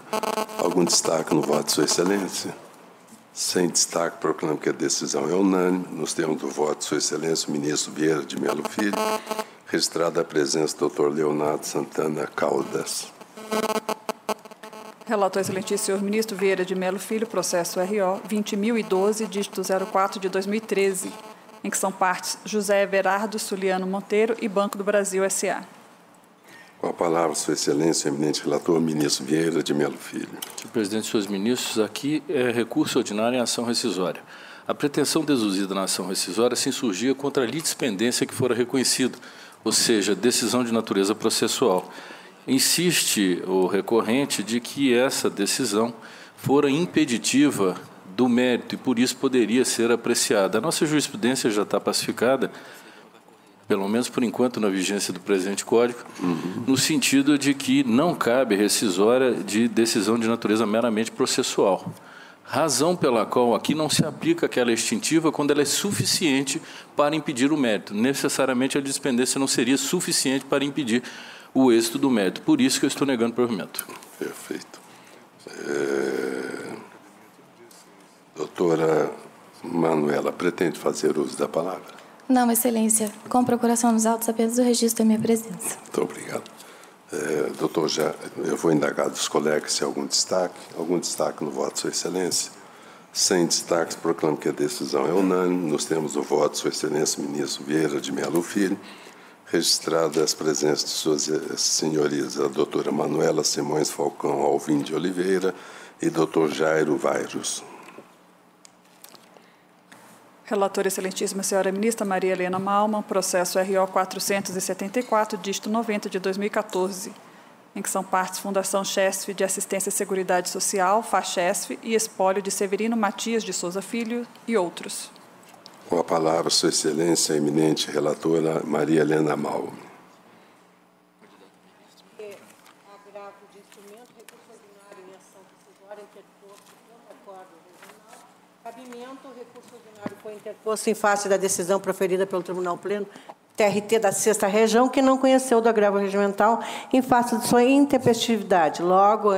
Algum destaque no voto de Sua Excelência? Sem destaque, proclamo que a decisão é unânime. Nos termos do voto de Sua Excelência, o ministro Vieira de Mello Filho, registrada a presença do doutor Leonardo Santana Caldas. Relator excelentíssimo senhor ministro Vieira de Mello Filho, processo RO 20.012, dígito 04 de 2013, em que são partes José Everardo Suliano Monteiro e Banco do Brasil S.A. Com a palavra, Sua Excelência, o eminente relator, ministro Vieira de Mello Filho. Senhor presidente e senhores ministros, aqui é recurso ordinário em ação rescisória. A pretensão desuzida na ação rescisória se insurgia contra a litispendência que fora reconhecido, ou seja, decisão de natureza processual. Insiste o recorrente de que essa decisão fora impeditiva do mérito e, por isso, poderia ser apreciada. A nossa jurisprudência já está pacificada, pelo menos por enquanto, na vigência do presente Código, no sentido de que não cabe rescisória de decisão de natureza meramente processual. Razão pela qual aqui não se aplica aquela extintiva quando ela é suficiente para impedir o mérito. Necessariamente, a dispendência não seria suficiente para impedir o êxito do mérito. Por isso que eu estou negando o provimento. Perfeito. Doutora Manuela, pretende fazer uso da palavra? Não, Excelência. Com procuração nos autos, apenas o registro da minha presença. Muito obrigado. Doutor, eu vou indagar dos colegas se há algum destaque no voto de Sua Excelência. Sem destaques, proclamo que a decisão é unânime. Nos termos do voto de Sua Excelência, ministro Vieira de Mello Filho, registrada as presenças de Suas Senhorias, a doutora Manuela Simões Falcão Alvim de Oliveira e doutor Jairo Vairos. Relatora excelentíssima senhora ministra Maria Helena Malman, processo RO 474, dígito 90 de 2014, em que são partes Fundação Chesf de Assistência e Seguridade Social, FACHESF, e espólio de Severino Matias de Souza Filho e outros. Com a palavra, Sua Excelência, a eminente relatora Maria Helena Mal. Agravo de instrumento, recurso ordinário em ação decisória interposto pelo acordo regional. Cabimento, recurso ordinário foi interposto em face da decisão proferida pelo Tribunal Pleno TRT da 6ª Região, que não conheceu do agravo regimental em face de sua intempestividade. Logo,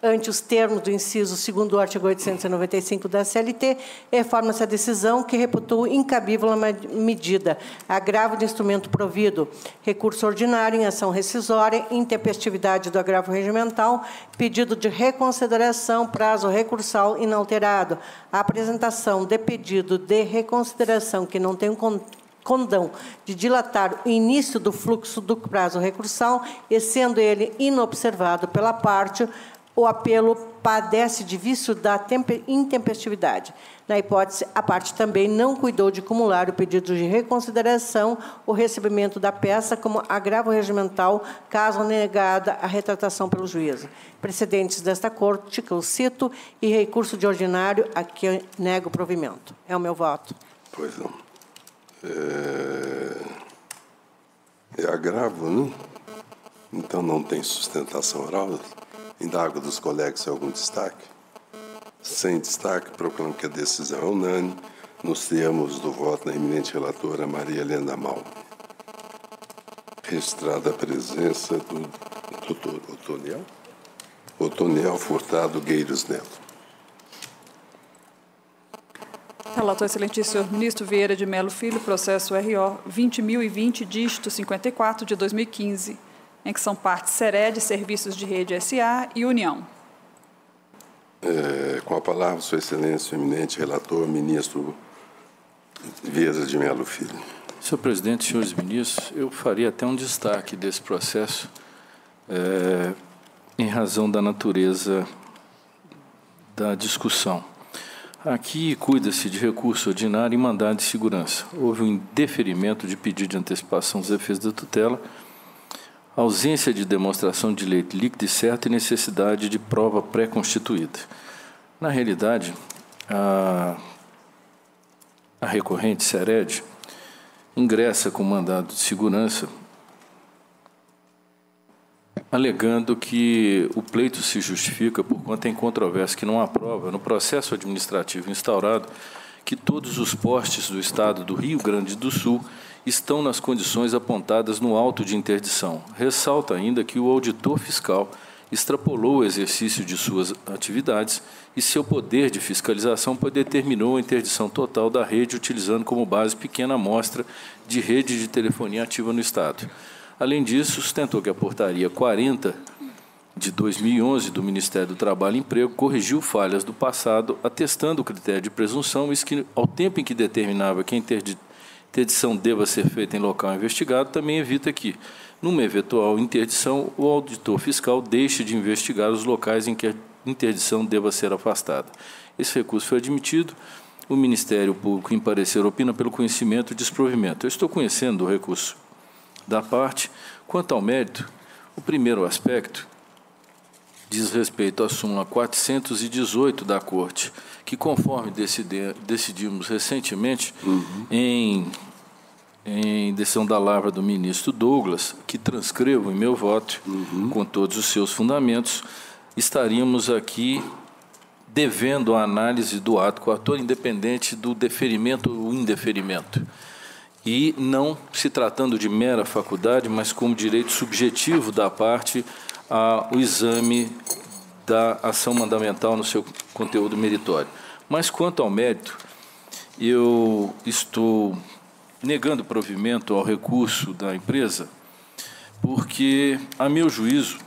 ante os termos do inciso 2º do artigo 895 da CLT, reforma-se a decisão que reputou incabível a medida. Agravo de instrumento provido, recurso ordinário em ação rescisória, intempestividade do agravo regimental, pedido de reconsideração, prazo recursal inalterado. A apresentação de pedido de reconsideração que não tem condão de dilatar o início do fluxo do prazo recursal e, sendo ele inobservado pela parte, o apelo padece de vício da intempestividade. Na hipótese, a parte também não cuidou de acumular o pedido de reconsideração, o recebimento da peça como agravo regimental, caso negada a retratação pelo juízo. Precedentes desta Corte, que eu cito, e recurso de ordinário, a que nego o provimento. É o meu voto. Pois não. É agravo, né? Então não tem sustentação oral. Indago dos colegas se há algum destaque. Sem destaque, proclamo que a decisão é unânime, nos termos do voto da eminente relatora Maria Helena Mal. Registrada a presença do doutor Otoniel Furtado Gueiros Neto. Relator excelentíssimo senhor ministro Vieira de Mello Filho, processo RO 20.020, dígito 54 de 2015, em que são partes Sered, Serviços de Rede S.A. e União. Com a palavra, Sua Excelência, o eminente relator, ministro Vieira de Mello Filho. Senhor presidente, senhores ministros, eu faria até um destaque desse processo em razão da natureza da discussão. Aqui cuida-se de recurso ordinário e mandado de segurança. Houve um indeferimento de pedido de antecipação dos efeitos da tutela, ausência de demonstração de direito líquido e certo e necessidade de prova pré-constituída. Na realidade, a recorrente Sered ingressa com mandado de segurança alegando que o pleito se justifica por conta em controvérsia que não aprova, no processo administrativo instaurado, que todos os postes do Estado do Rio Grande do Sul estão nas condições apontadas no auto de interdição. Ressalta ainda que o auditor fiscal extrapolou o exercício de suas atividades e seu poder de fiscalização determinou a interdição total da rede, utilizando como base pequena amostra de rede de telefonia ativa no Estado. Além disso, sustentou que a portaria 40 de 2011 do Ministério do Trabalho e Emprego corrigiu falhas do passado, atestando o critério de presunção, isso que, ao tempo em que determinava que a interdição deva ser feita em local investigado, também evita que, numa eventual interdição, o auditor fiscal deixe de investigar os locais em que a interdição deva ser afastada. Esse recurso foi admitido. O Ministério Público, em parecer, opina pelo conhecimento e desprovimento. Eu estou conhecendo o recurso da parte. Quanto ao mérito, o primeiro aspecto diz respeito à súmula 418 da Corte, que, conforme decidimos recentemente, em decisão da lavra do ministro Douglas, que transcrevo em meu voto, com todos os seus fundamentos, estaríamos aqui devendo a análise do ato coator, independente do deferimento ou indeferimento. E não se tratando de mera faculdade, mas como direito subjetivo da parte ao exame da ação mandamental no seu conteúdo meritório. Mas, quanto ao mérito, eu estou negando provimento ao recurso da empresa, porque, a meu juízo,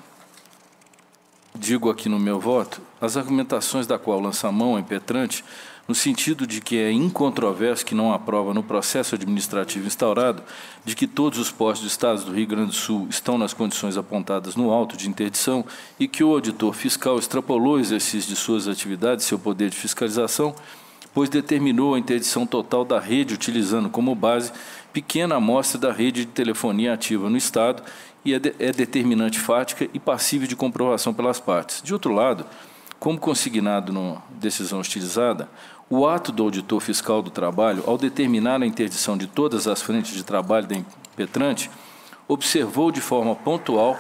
digo aqui no meu voto, as argumentações da qual lança a mão a impetrante, no sentido de que é incontroverso que não aprova no processo administrativo instaurado de que todos os postos do Estado do Rio Grande do Sul estão nas condições apontadas no auto de interdição e que o auditor fiscal extrapolou o exercício de suas atividades, seu poder de fiscalização, pois determinou a interdição total da rede, utilizando como base pequena amostra da rede de telefonia ativa no Estado e é determinante fática e passível de comprovação pelas partes. De outro lado, como consignado na decisão utilizada, o ato do auditor fiscal do trabalho, ao determinar a interdição de todas as frentes de trabalho da impetrante, observou de forma pontual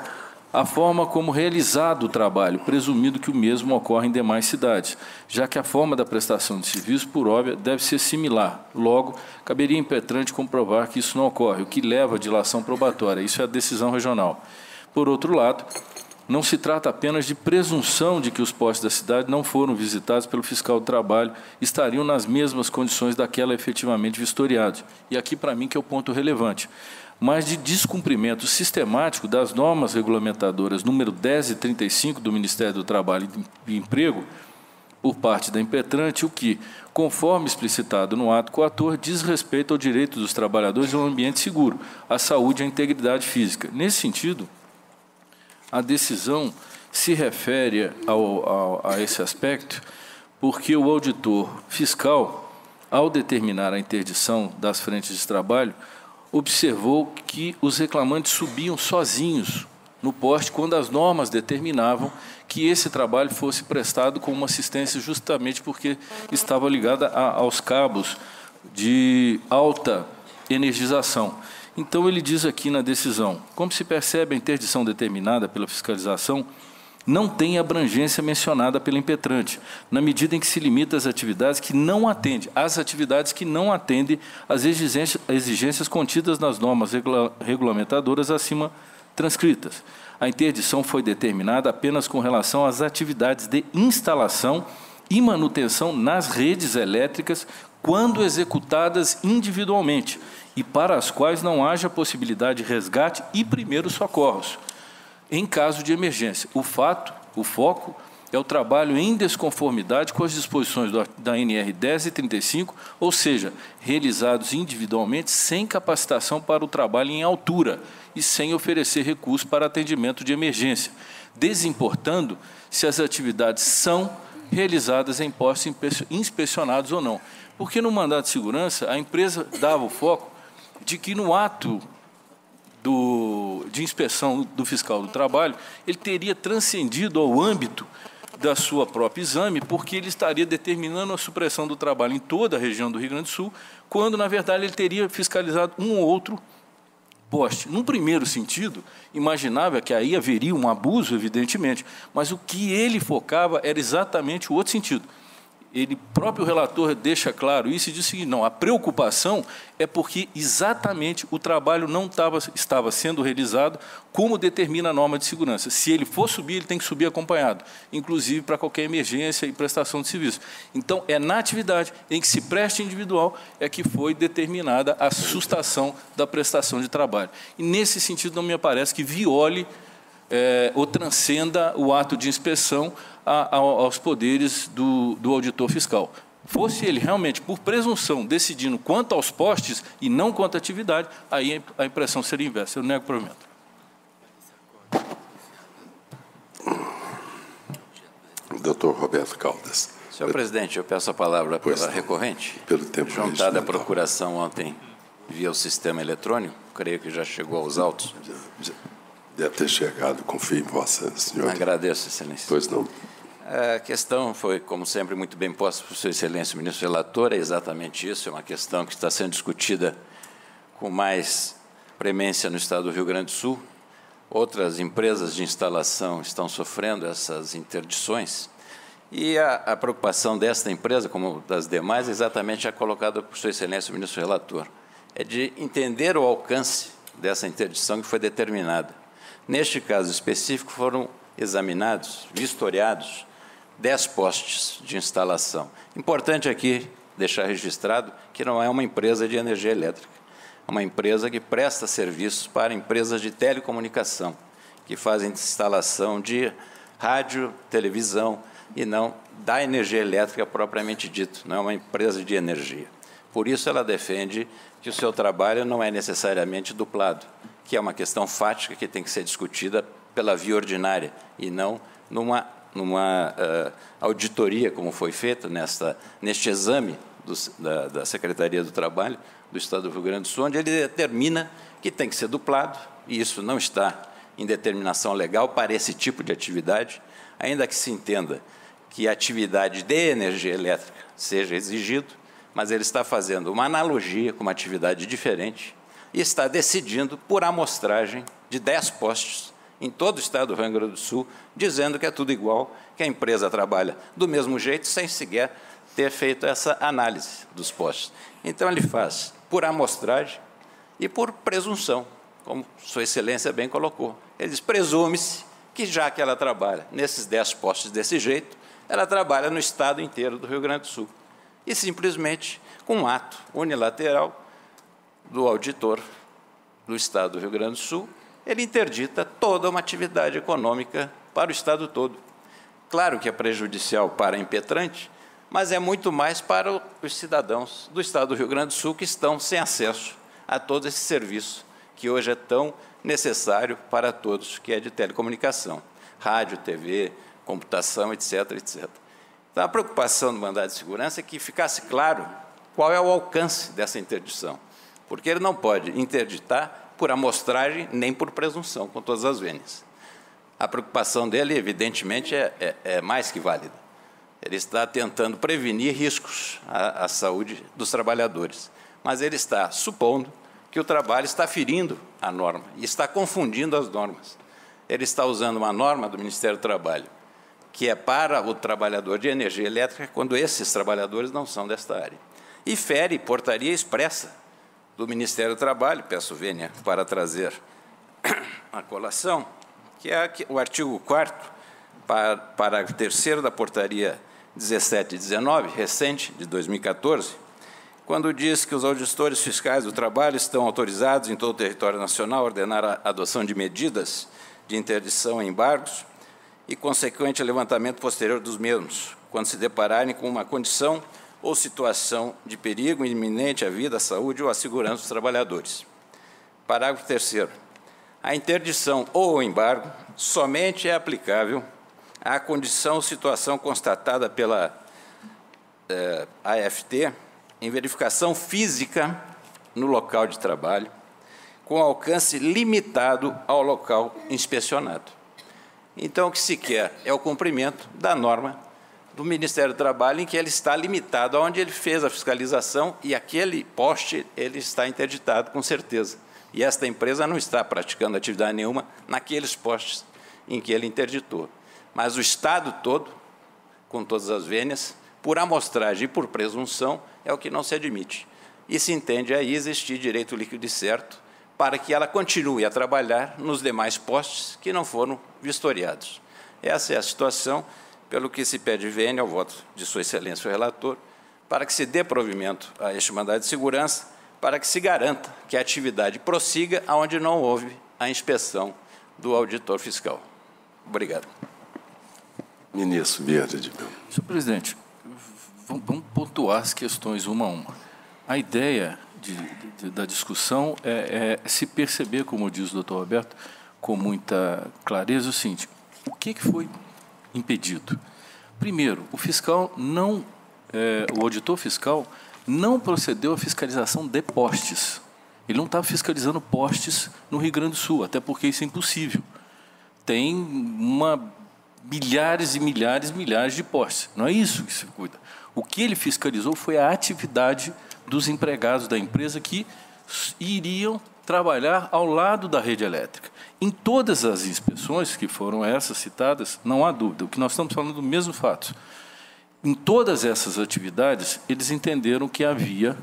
a forma como realizado o trabalho, presumindo que o mesmo ocorre em demais cidades, já que a forma da prestação de serviço, por óbvio, deve ser similar. Logo, caberia à impetrante comprovar que isso não ocorre, o que leva à dilação probatória. Isso é a decisão regional. Por outro lado, não se trata apenas de presunção de que os postos da cidade não foram visitados pelo fiscal do trabalho, estariam nas mesmas condições daquela efetivamente vistoriados. E aqui, para mim, que é o ponto relevante. Mas de descumprimento sistemático das normas regulamentadoras número 10 e 35 do Ministério do Trabalho e Emprego, por parte da impetrante, o que, conforme explicitado no ato coator, diz respeito ao direito dos trabalhadores a um ambiente seguro, à saúde e à integridade física. Nesse sentido, a decisão se refere a esse aspecto porque o auditor fiscal, ao determinar a interdição das frentes de trabalho, observou que os reclamantes subiam sozinhos no poste quando as normas determinavam que esse trabalho fosse prestado com uma assistência justamente porque estava ligada aos cabos de alta energização. Então, ele diz aqui na decisão, como se percebe, a interdição determinada pela fiscalização não tem abrangência mencionada pela impetrante, na medida em que se limita às atividades que não atendem, às exigências contidas nas normas regulamentadoras acima transcritas. A interdição foi determinada apenas com relação às atividades de instalação e manutenção nas redes elétricas quando executadas individualmente e para as quais não haja possibilidade de resgate e primeiros socorros, em caso de emergência. O foco é o trabalho em desconformidade com as disposições da NR 10 e 35, ou seja, realizados individualmente sem capacitação para o trabalho em altura e sem oferecer recursos para atendimento de emergência, desimportando se as atividades são realizadas em postos inspecionados ou não. Porque no mandato de segurança, a empresa dava o foco de que no ato de inspeção do fiscal do trabalho, ele teria transcendido ao âmbito da sua própria exame, porque ele estaria determinando a supressão do trabalho em toda a região do Rio Grande do Sul, quando, na verdade, ele teria fiscalizado um ou outro poste. Num primeiro sentido, imaginava que aí haveria um abuso, evidentemente, mas o que ele focava era exatamente o outro sentido. Ele próprio relator deixa claro isso e diz o seguinte, não, a preocupação é porque exatamente o trabalho não estava sendo realizado como determina a norma de segurança. Se ele for subir, ele tem que subir acompanhado, inclusive para qualquer emergência e prestação de serviço. Então, é na atividade em que se presta individual é que foi determinada a sustação da prestação de trabalho. E, nesse sentido, não me parece que viole ou transcenda o ato de inspeção aos poderes do auditor fiscal. Fosse ele realmente, por presunção, decidindo quanto aos postes e não quanto à atividade, aí a impressão seria inversa. Eu nego o provimento. Doutor Roberto Caldas. Senhor presidente, eu peço a palavra pela recorrente. Pelo tempo juntada à procuração ontem via o sistema eletrônico, creio que já chegou aos autos. Deve ter chegado, confio em Vossa Senhora. Agradeço, excelência. Pois não. A questão foi, como sempre, muito bem posta por Sua Excelência, o ministro relator, é exatamente isso, é uma questão que está sendo discutida com mais premência no estado do Rio Grande do Sul. Outras empresas de instalação estão sofrendo essas interdições e a preocupação desta empresa, como das demais, é exatamente a colocada por Sua Excelência, o ministro relator, é de entender o alcance dessa interdição que foi determinada. Neste caso específico, foram examinados, vistoriados, 10 postes de instalação. Importante aqui deixar registrado que não é uma empresa de energia elétrica, é uma empresa que presta serviços para empresas de telecomunicação, que fazem instalação de rádio, televisão e não da energia elétrica propriamente dito, não é uma empresa de energia. Por isso, ela defende que o seu trabalho não é necessariamente duplado, que é uma questão fática que tem que ser discutida pela via ordinária e não numa auditoria, como foi feita neste exame da Secretaria do Trabalho do Estado do Rio Grande do Sul, onde ele determina que tem que ser duplado, e isso não está indeterminação legal para esse tipo de atividade, ainda que se entenda que a atividade de energia elétrica seja exigido, mas ele está fazendo uma analogia com uma atividade diferente e está decidindo por amostragem de 10 postes em todo o estado do Rio Grande do Sul, dizendo que é tudo igual, que a empresa trabalha do mesmo jeito, sem sequer ter feito essa análise dos postes. Então, ele faz por amostragem e por presunção, como Sua Excelência bem colocou. Ele diz, presume-se que, já que ela trabalha nesses 10 postes desse jeito, ela trabalha no estado inteiro do Rio Grande do Sul. E, simplesmente, com um ato unilateral do auditor do estado do Rio Grande do Sul, ele interdita toda uma atividade econômica para o estado todo. Claro que é prejudicial para a impetrante, mas é muito mais para os cidadãos do estado do Rio Grande do Sul que estão sem acesso a todo esse serviço que hoje é tão necessário para todos, que é de telecomunicação, rádio, TV, computação, etc., etc. Então, a preocupação do mandado de segurança é que ficasse claro qual é o alcance dessa interdição, porque ele não pode interditar por amostragem nem por presunção, com todas as vênias. A preocupação dele, evidentemente, é mais que válida. Ele está tentando prevenir riscos à saúde dos trabalhadores, mas ele está supondo que o trabalho está ferindo a norma e está confundindo as normas. Ele está usando uma norma do Ministério do Trabalho, que é para o trabalhador de energia elétrica, quando esses trabalhadores não são desta área. E fere portaria expressa do Ministério do Trabalho, peço vênia para trazer a colação, que é o artigo 4º, parágrafo 3º da portaria 1719, recente, de 2014, quando diz que os auditores fiscais do trabalho estão autorizados em todo o território nacional a ordenar a adoção de medidas de interdição e embargos e consequente levantamento posterior dos mesmos, quando se depararem com uma condição ou situação de perigo iminente à vida, à saúde ou à segurança dos trabalhadores. Parágrafo 3º. A interdição ou embargo somente é aplicável à condição ou situação constatada pela AFT em verificação física no local de trabalho, com alcance limitado ao local inspecionado. Então, o que se quer é o cumprimento da norma do Ministério do Trabalho, em que ele está limitado aonde ele fez a fiscalização e aquele poste ele está interditado, com certeza. E esta empresa não está praticando atividade nenhuma naqueles postes em que ele interditou. Mas o Estado todo, com todas as vênias, por amostragem e por presunção, é o que não se admite. E se entende aí existir direito líquido e certo para que ela continue a trabalhar nos demais postes que não foram vistoriados. Essa é a situação, pelo que se pede vênia ao voto de Sua Excelência o relator, para que se dê provimento a este mandado de segurança, para que se garanta que a atividade prossiga onde não houve a inspeção do auditor fiscal. Obrigado. Ministro Vieira de Mello. Senhor presidente, vamos pontuar as questões uma a uma. A ideia da discussão é se perceber, como diz o doutor Roberto, com muita clareza, o seguinte: o que foi impedido? Primeiro, o fiscal não, o auditor fiscal não procedeu à fiscalização de postes. Ele não estava fiscalizando postes no Rio Grande do Sul, até porque isso é impossível. Tem milhares e milhares de postes. Não é isso que se cuida. O que ele fiscalizou foi a atividade dos empregados da empresa que iriam trabalhar ao lado da rede elétrica. Em todas as inspeções, que foram essas citadas, não há dúvida, o que nós estamos falando do mesmo fato. Em todas essas atividades, eles entenderam que havia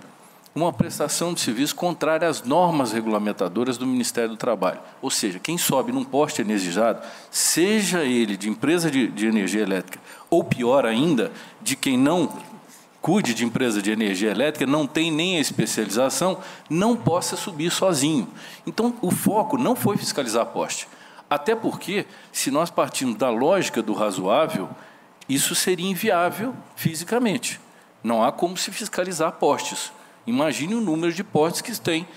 uma prestação de serviço contrária às normas regulamentadoras do Ministério do Trabalho. Ou seja, quem sobe num poste energizado, seja ele de empresa de energia elétrica, ou pior ainda, de quem não cuide de empresa de energia elétrica, não tem nem a especialização, não possa subir sozinho. Então, o foco não foi fiscalizar poste. Até porque, se nós partirmos da lógica do razoável, isso seria inviável fisicamente. Não há como se fiscalizar postes. Imagine o número de postes que tem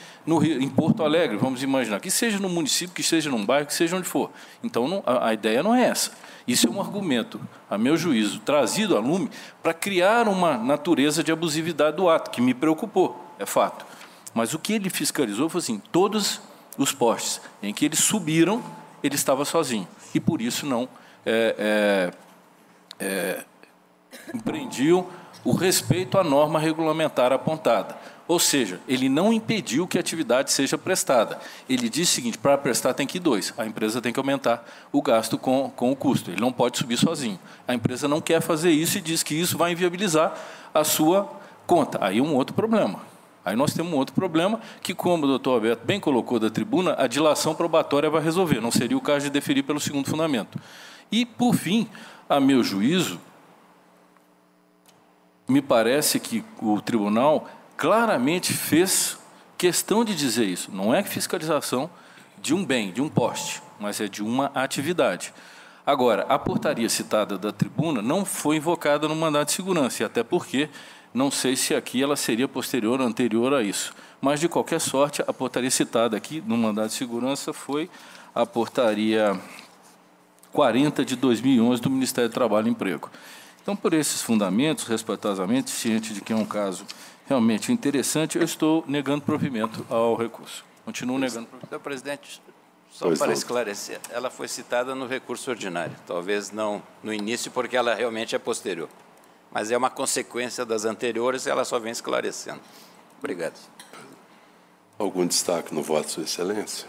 em Porto Alegre, vamos imaginar, que seja no município, que seja num bairro, que seja onde for. Então, a ideia não é essa. Isso é um argumento, a meu juízo, trazido a lume para criar uma natureza de abusividade do ato, que me preocupou, é fato. Mas o que ele fiscalizou foi assim: todos os postes em que eles subiram, ele estava sozinho. E, por isso, não empreendiam o respeito à norma regulamentar apontada. Ou seja, ele não impediu que a atividade seja prestada. Ele disse o seguinte, para prestar tem que ir 2. A empresa tem que aumentar o gasto com o custo. Ele não pode subir sozinho. A empresa não quer fazer isso e diz que isso vai inviabilizar a sua conta. Aí um outro problema. Aí nós temos um outro problema que, como o doutor Alberto bem colocou da tribuna, a dilação probatória vai resolver. Não seria o caso de deferir pelo segundo fundamento. E, por fim, a meu juízo, me parece que o tribunal claramente fez questão de dizer isso. Não é fiscalização de um bem, de um poste, mas é de uma atividade. Agora, a portaria citada da tribuna não foi invocada no mandado de segurança, e até porque não sei se aqui ela seria posterior ou anterior a isso. Mas, de qualquer sorte, a portaria citada aqui no mandado de segurança foi a portaria 40 de 2011 do Ministério do Trabalho e Emprego. Então, por esses fundamentos, respeitosamente, ciente de que é um caso realmente interessante, eu estou negando provimento ao recurso. Continuo negando provimento. Senhor presidente, só para esclarecer, ela foi citada no recurso ordinário, talvez não no início, porque ela realmente é posterior, mas é uma consequência das anteriores e ela só vem esclarecendo. Obrigado. Algum destaque no voto, Sua Excelência?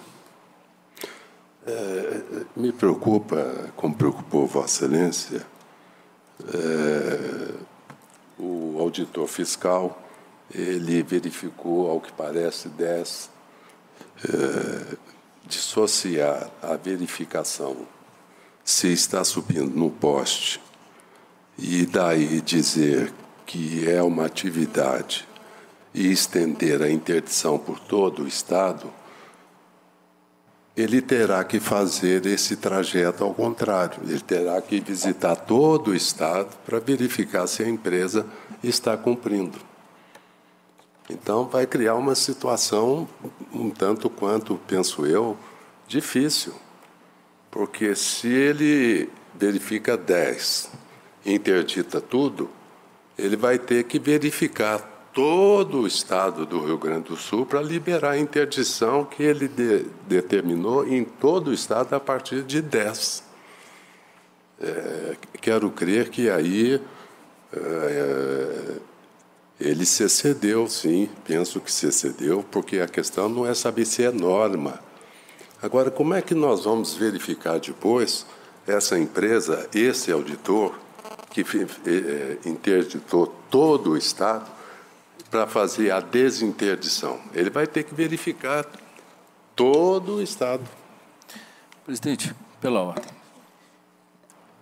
Me preocupa, como preocupou Vossa Excelência, o auditor fiscal, ele verificou, ao que parece, 10, dissociar a verificação se está subindo no poste e daí dizer que é uma atividade e estender a interdição por todo o Estado, ele terá que fazer esse trajeto ao contrário. Ele terá que visitar todo o Estado para verificar se a empresa está cumprindo. Então, vai criar uma situação, um tanto quanto, penso eu, difícil. Porque se ele verifica 10 e interdita tudo, ele vai ter que verificar todo o Estado do Rio Grande do Sul para liberar a interdição que ele determinou em todo o Estado a partir de 10. Quero crer que aí ele se excedeu, sim, penso que se excedeu, porque a questão não é saber se é norma. Agora, como é que nós vamos verificar depois essa empresa, esse auditor, que interditou todo o Estado, para fazer a desinterdição? Ele vai ter que verificar todo o Estado. Presidente, pela ordem.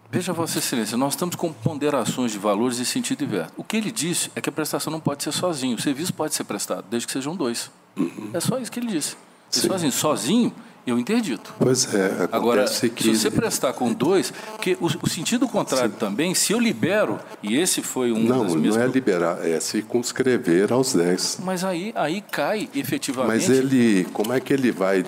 Veja, Vossa Excelência, nós estamos com ponderações de valores em sentido diverso. O que ele disse é que a prestação não pode ser sozinho. O serviço pode ser prestado, desde que sejam 2. É só isso que ele disse. Sozinho, eu interdito. Pois é. Agora, se você prestar com 2, porque o sentido contrário também, se eu libero, e esse foi um das minhas... Não é liberar, é circunscrever aos 10. Mas aí cai, efetivamente... Mas como é que ele vai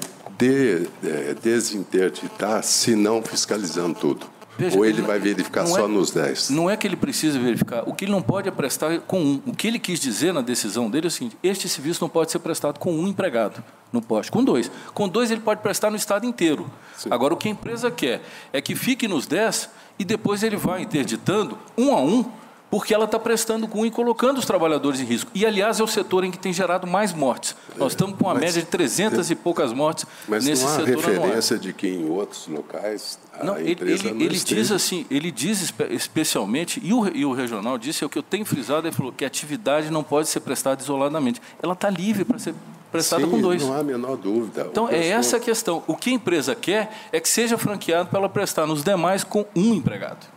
desinterditar se não fiscalizando tudo? Veja, ou ele vai verificar só nos 10? Não é que ele precisa verificar. O que ele não pode é prestar com 1. O que ele quis dizer na decisão dele é o seguinte: este serviço não pode ser prestado com 1 empregado no poste, com 2. Com 2 ele pode prestar no Estado inteiro. Sim. Agora, o que a empresa quer é que fique nos 10 e depois ele vai interditando 1 a 1, porque ela está prestando com 1 e colocando os trabalhadores em risco. E, aliás, é o setor em que tem gerado mais mortes. Nós estamos com uma média de 300 e poucas mortes nesse setor. Mas não há referência de que em outros locais a empresa não ele diz assim, ele diz especialmente, e o regional disse, é o que eu tenho frisado, ele falou que a atividade não pode ser prestada isoladamente. Ela está livre para ser prestada com 2. Não há a menor dúvida. Então, é essa a questão. O que a empresa quer é que seja franqueado para ela prestar nos demais com 1 empregado.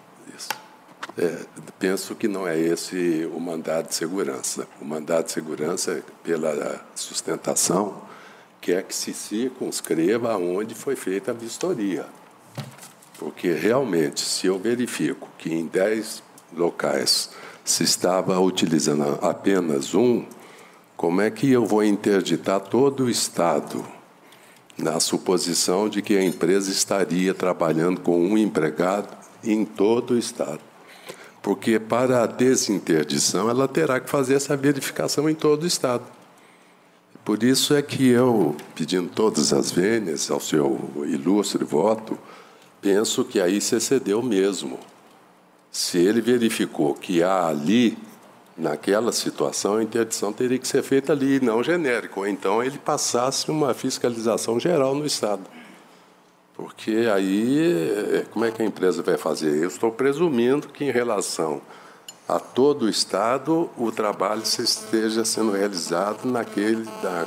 Penso que não é esse o mandado de segurança. O mandado de segurança, pela sustentação, quer que se circunscreva aonde foi feita a vistoria. Porque, realmente, se eu verifico que em 10 locais se estava utilizando apenas 1, como é que eu vou interditar todo o Estado na suposição de que a empresa estaria trabalhando com 1 empregado em todo o Estado? Porque, para a desinterdição, ela terá que fazer essa verificação em todo o Estado. Por isso é que eu, pedindo todas as vênias ao seu ilustre voto, penso que aí se excedeu mesmo. Se ele verificou que há ali, naquela situação, a interdição teria que ser feita ali, não genérico, ou então ele passasse uma fiscalização geral no Estado. Porque aí, como é que a empresa vai fazer? Eu estou presumindo que, em relação a todo o Estado, o trabalho esteja sendo realizado na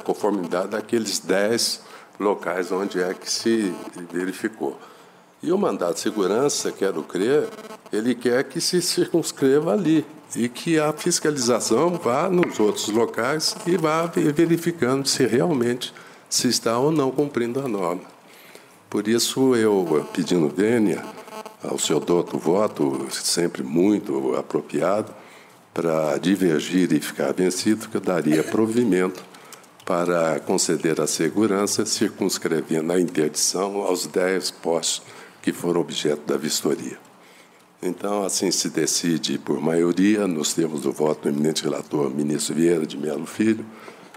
conformidade daqueles 10 locais onde é que se verificou. E o mandado de segurança, quero crer, ele quer que se circunscreva ali e que a fiscalização vá nos outros locais e vá verificando se realmente se está ou não cumprindo a norma. Por isso, eu, pedindo vênia ao seu douto voto, sempre muito apropriado, para divergir e ficar vencido, que eu daria provimento para conceder a segurança, circunscrevendo a interdição aos 10 postos que foram objeto da vistoria. Então, assim se decide por maioria, nos termos do voto do eminente relator, ministro Vieira de Mello Filho,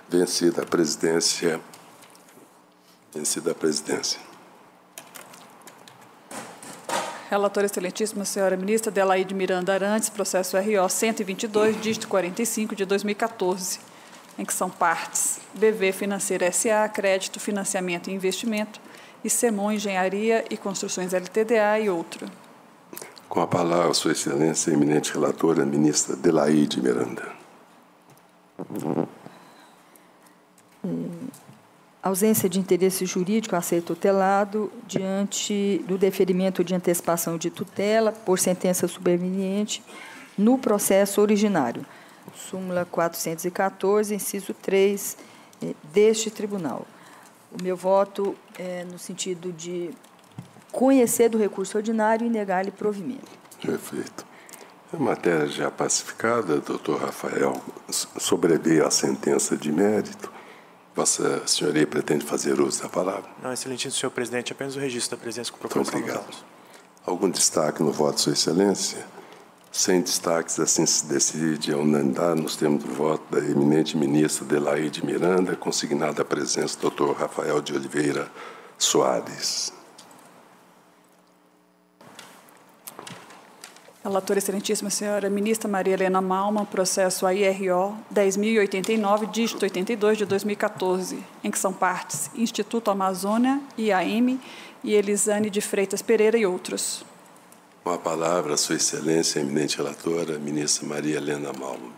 vencida a presidência. Relatora excelentíssima, senhora ministra Adelaide Miranda Arantes, processo RO 122, dígito 45, de 2014, em que são partes BV Financeira SA, Crédito, Financiamento e Investimento, e Semon Engenharia e Construções LTDA e outro. Com a palavra, sua excelência, eminente relatora, ministra Adelaide Miranda. Ausência de interesse jurídico a ser tutelado diante do deferimento de antecipação de tutela por sentença superveniente no processo originário. Súmula 414, inciso 3 deste tribunal. O meu voto é no sentido de conhecer do recurso ordinário e negar-lhe provimento. Perfeito. A matéria já pacificada, doutor Rafael, sobreveio a sentença de mérito. Vossa Senhoria pretende fazer uso da palavra? Não, excelentíssimo senhor presidente, apenas o registro da presença com procuração dos autos. Algum destaque no voto de sua excelência? Sem destaques, assim se decide a unanimidade nos termos do voto da eminente ministra Adelaide Miranda, consignada a presença do doutor Rafael de Oliveira Soares. Relatora excelentíssima senhora ministra Maria Helena Malman, processo AIRO 10.089, dígito 82, de 2014, em que são partes Instituto Amazônia, IAM e Elisane de Freitas Pereira e outros. Com a palavra, sua excelência, eminente relatora, ministra Maria Helena Malman.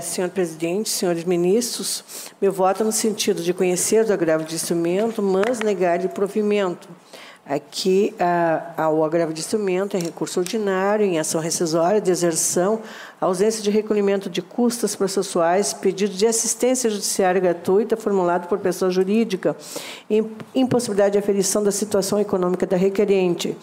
Senhor presidente, senhores ministros, meu voto é no sentido de conhecer do agravo de instrumento, mas negar-lhe provimento. Aqui, o agravo de instrumento é recurso ordinário, em ação rescisória, deserção, ausência de recolhimento de custas processuais, pedido de assistência judiciária gratuita formulado por pessoa jurídica, impossibilidade de aferição da situação econômica da requerente.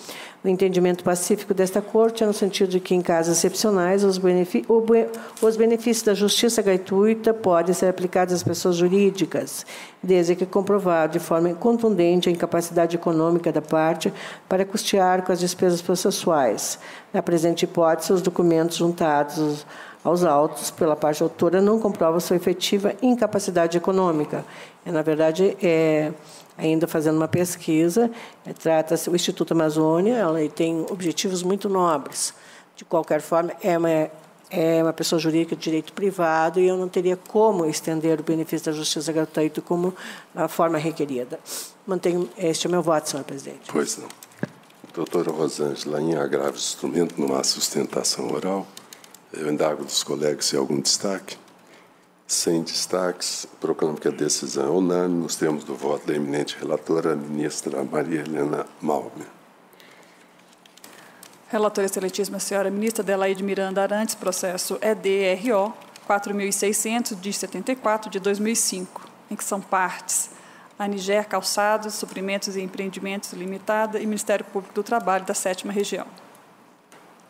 O entendimento pacífico desta Corte é no sentido de que, em casos excepcionais, os benefícios da justiça gratuita podem ser aplicados às pessoas jurídicas, desde que comprovado de forma contundente a incapacidade econômica da parte para custear com as despesas processuais. Na presente hipótese, os documentos juntados aos autos pela parte autora não comprovam sua efetiva incapacidade econômica. Na verdade, ainda fazendo uma pesquisa, trata-se o Instituto Amazônia, ela tem objetivos muito nobres. De qualquer forma, é uma pessoa jurídica de direito privado e eu não teria como estender o benefício da justiça gratuita como a forma requerida. Mantenho, este é o meu voto, senhor presidente. Pois não. Doutora Rosângela, em agravo de instrumento, não há sustentação oral. Eu indago dos colegas se há algum destaque. Sem destaques, proclamo que a decisão é unânime nos termos do voto da eminente relatora, a ministra Maria Helena Malman. Relatora excelentíssima senhora ministra Adelaide Miranda Arantes, processo EDRO 4.600, de 74, de 2005, em que são partes Aniger Calçados, Suprimentos e Empreendimentos Limitada e Ministério Público do Trabalho da 7ª Região.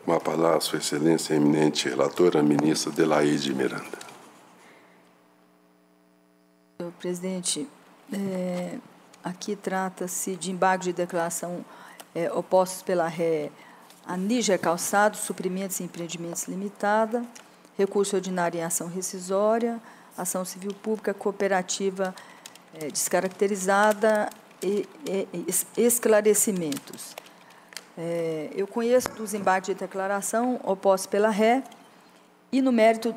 Com a palavra, sua excelência, a eminente relatora, a ministra Adelaide Miranda. Senhor presidente, aqui trata-se de embargo de declaração opostos pela ré Aniger Calçados, Suprimentos e Empreendimentos Limitada, recurso ordinário em ação rescisória, ação civil pública, cooperativa descaracterizada e esclarecimentos. Eu conheço dos embargos de declaração opostos pela Ré e, no mérito,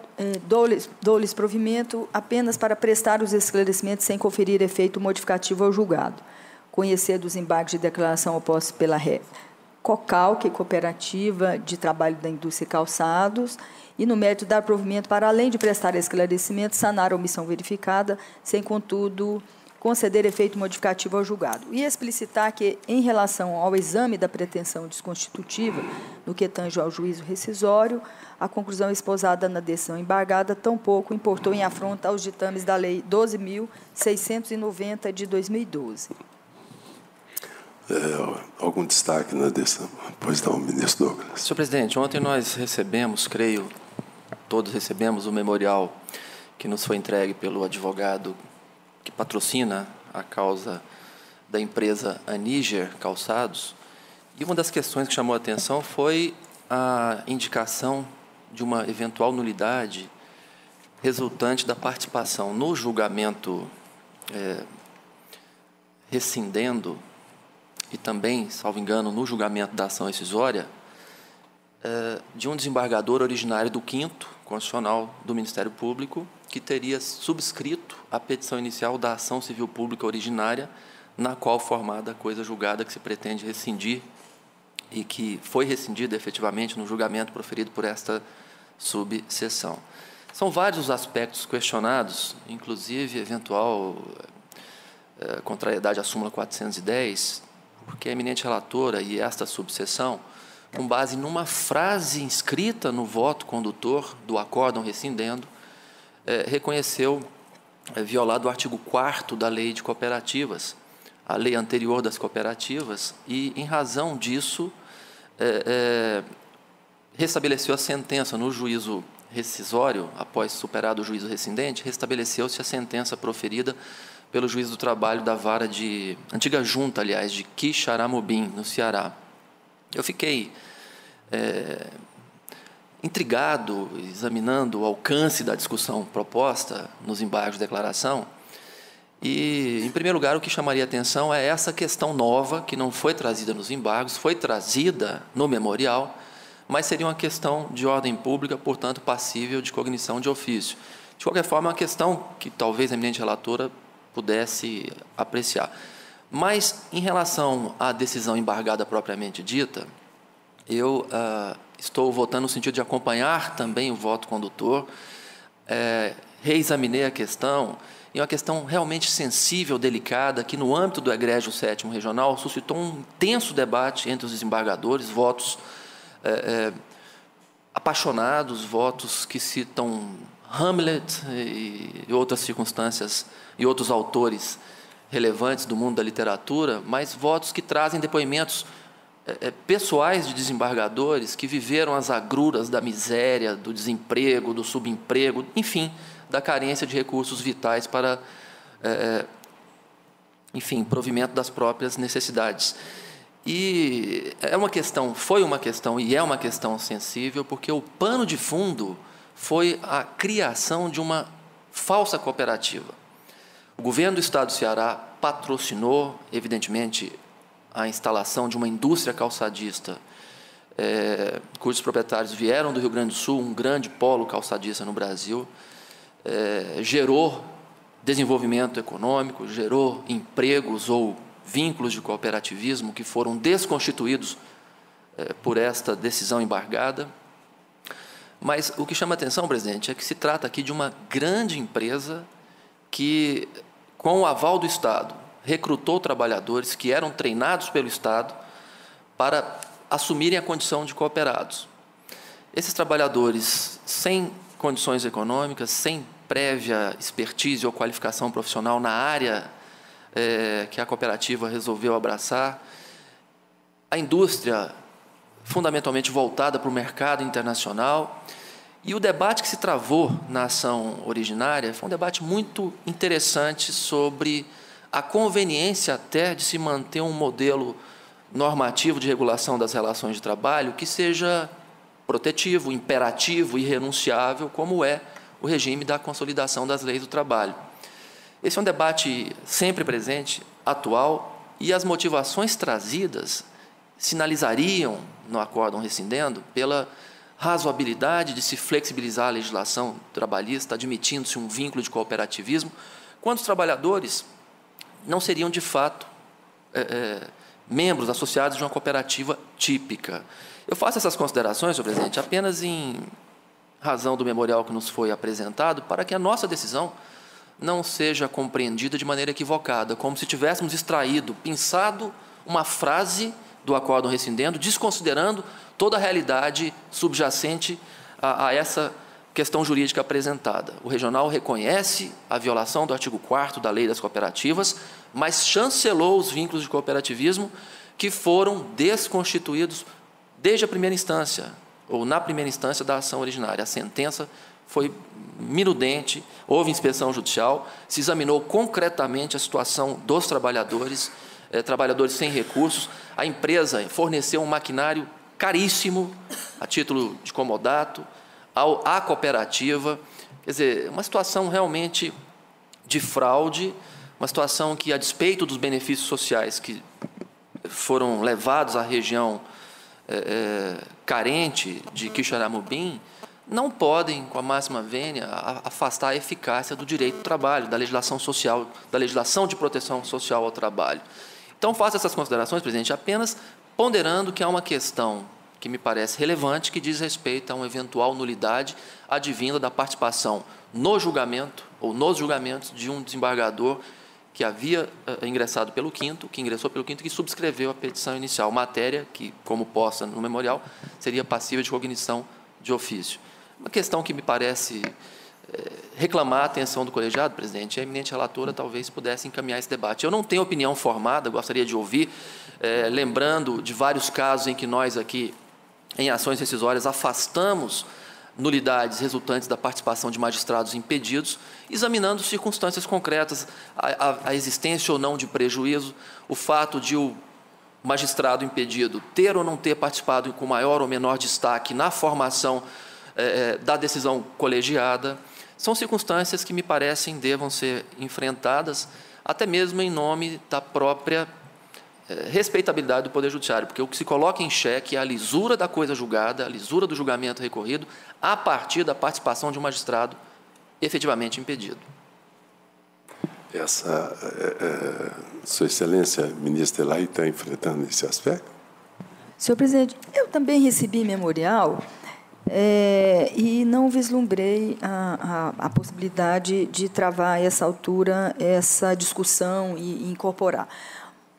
dou-lhes provimento apenas para prestar os esclarecimentos sem conferir efeito modificativo ao julgado. Conhecer dos embargos de declaração opostos pela Ré, COCALC, Cooperativa de Trabalho da Indústria e Calçados, e, no mérito, dar provimento para, além de prestar esclarecimento, sanar a omissão verificada, sem, contudo, conceder efeito modificativo ao julgado. E explicitar que, em relação ao exame da pretensão desconstitutiva, no que tange ao juízo rescisório, a conclusão esposada na decisão embargada tampouco importou em afronta aos ditames da Lei 12.690, de 2012. Algum destaque na decisão? Pois não, ministro Douglas. Senhor presidente, ontem nós recebemos, creio, todos recebemos o memorial que nos foi entregue pelo advogado que patrocina a causa da empresa Aniger Calçados, e uma das questões que chamou a atenção foi a indicação de uma eventual nulidade resultante da participação no julgamento rescindendo e também, salvo engano, no julgamento da ação rescisória de um desembargador originário do 5º Constitucional do Ministério Público, que teria subscrito a petição inicial da ação civil pública originária, na qual formada a coisa julgada que se pretende rescindir e que foi rescindida efetivamente no julgamento proferido por esta subseção. São vários os aspectos questionados, inclusive eventual contrariedade à súmula 410, porque a eminente relatora e esta subseção, com base numa frase inscrita no voto condutor do acórdão rescindendo, reconheceu violado o artigo 4º da Lei de Cooperativas, a lei anterior das cooperativas, e, em razão disso, restabeleceu a sentença no juízo rescisório, após superado o juízo rescindente, restabeleceu-se a sentença proferida pelo juiz do trabalho da vara de... antiga junta, aliás, de Quixaramobim, no Ceará. Eu fiquei intrigado, examinando o alcance da discussão proposta nos embargos de declaração, e, em primeiro lugar, o que chamaria a atenção é essa questão nova, que não foi trazida nos embargos, foi trazida no memorial, mas seria uma questão de ordem pública, portanto, passível de cognição de ofício. De qualquer forma, é uma questão que talvez a eminente relatora pudesse apreciar. Mas, em relação à decisão embargada propriamente dita, eu estou votando no sentido de acompanhar também o voto condutor, reexaminei a questão, e é uma questão realmente sensível, delicada, que no âmbito do egrégio 7º regional suscitou um intenso debate entre os desembargadores, votos apaixonados, votos que citam Hamlet e outras circunstâncias e outros autores relevantes do mundo da literatura, mas votos que trazem depoimentos pessoais de desembargadores que viveram as agruras da miséria, do desemprego, do subemprego, enfim, da carência de recursos vitais para, enfim, provimento das próprias necessidades. E foi uma questão e é uma questão sensível, porque o pano de fundo foi a criação de uma falsa cooperativa. O governo do Estado do Ceará patrocinou, evidentemente, a instalação de uma indústria calçadista, cujos proprietários vieram do Rio Grande do Sul, um grande polo calçadista no Brasil, gerou desenvolvimento econômico, gerou empregos ou vínculos de cooperativismo que foram desconstituídos por esta decisão embargada. Mas o que chama a atenção, presidente, é que se trata aqui de uma grande empresa que, com o aval do Estado, recrutou trabalhadores que eram treinados pelo Estado para assumirem a condição de cooperados. Esses trabalhadores, sem condições econômicas, sem prévia expertise ou qualificação profissional na área que a cooperativa resolveu abraçar, a indústria fundamentalmente voltada para o mercado internacional, e o debate que se travou na ação originária foi um debate muito interessante sobre a conveniência até de se manter um modelo normativo de regulação das relações de trabalho que seja protetivo, imperativo e irrenunciável, como é o regime da consolidação das leis do trabalho. Esse é um debate sempre presente, atual, e as motivações trazidas sinalizariam, no acórdão rescindendo, pela razoabilidade de se flexibilizar a legislação trabalhista, admitindo-se um vínculo de cooperativismo, quando os trabalhadores não seriam, de fato, membros associados de uma cooperativa típica. Eu faço essas considerações, senhor presidente, apenas em razão do memorial que nos foi apresentado, para que a nossa decisão não seja compreendida de maneira equivocada, como se tivéssemos extraído, pensado uma frase do acórdão rescindendo, desconsiderando toda a realidade subjacente a essa questão jurídica apresentada. O regional reconhece a violação do artigo 4º da Lei das Cooperativas, mas chancelou os vínculos de cooperativismo que foram desconstituídos desde a primeira instância, ou na primeira instância da ação originária. A sentença foi minudente, houve inspeção judicial, se examinou concretamente a situação dos trabalhadores, trabalhadores sem recursos. A empresa forneceu um maquinário caríssimo, a título de comodato, à cooperativa. Quer dizer, uma situação realmente de fraude, uma situação que, a despeito dos benefícios sociais que foram levados à região carente de Quixeramobim, não podem, com a máxima vênia, afastar a eficácia do direito do trabalho, da legislação social, da legislação de proteção social ao trabalho. Então, faço essas considerações, presidente, apenas ponderando que há uma questão que me parece relevante, que diz respeito a uma eventual nulidade advinda da participação no julgamento, ou nos julgamentos, de um desembargador que havia ingressado pelo 5º, que ingressou pelo 5º, que subscreveu a petição inicial, matéria que, como posta no memorial, seria passível de cognição de ofício. Uma questão que me parece reclamar a atenção do colegiado, presidente, a eminente relatora talvez pudesse encaminhar esse debate. Eu não tenho opinião formada, gostaria de ouvir, lembrando de vários casos em que nós aqui, em ações rescisórias, afastamos nulidades resultantes da participação de magistrados impedidos, examinando circunstâncias concretas, a existência ou não de prejuízo, o fato de o magistrado impedido ter ou não ter participado com maior ou menor destaque na formação da decisão colegiada. São circunstâncias que me parecem devam ser enfrentadas, até mesmo em nome da própria respeitabilidade do Poder Judiciário, porque o que se coloca em xeque é a lisura da coisa julgada, a lisura do julgamento recorrido, a partir da participação de um magistrado efetivamente impedido. Sua Excelência, ministra Elaí, está enfrentando esse aspecto? Senhor presidente, eu também recebi memorial e não vislumbrei a possibilidade de travar a essa altura essa discussão e incorporar.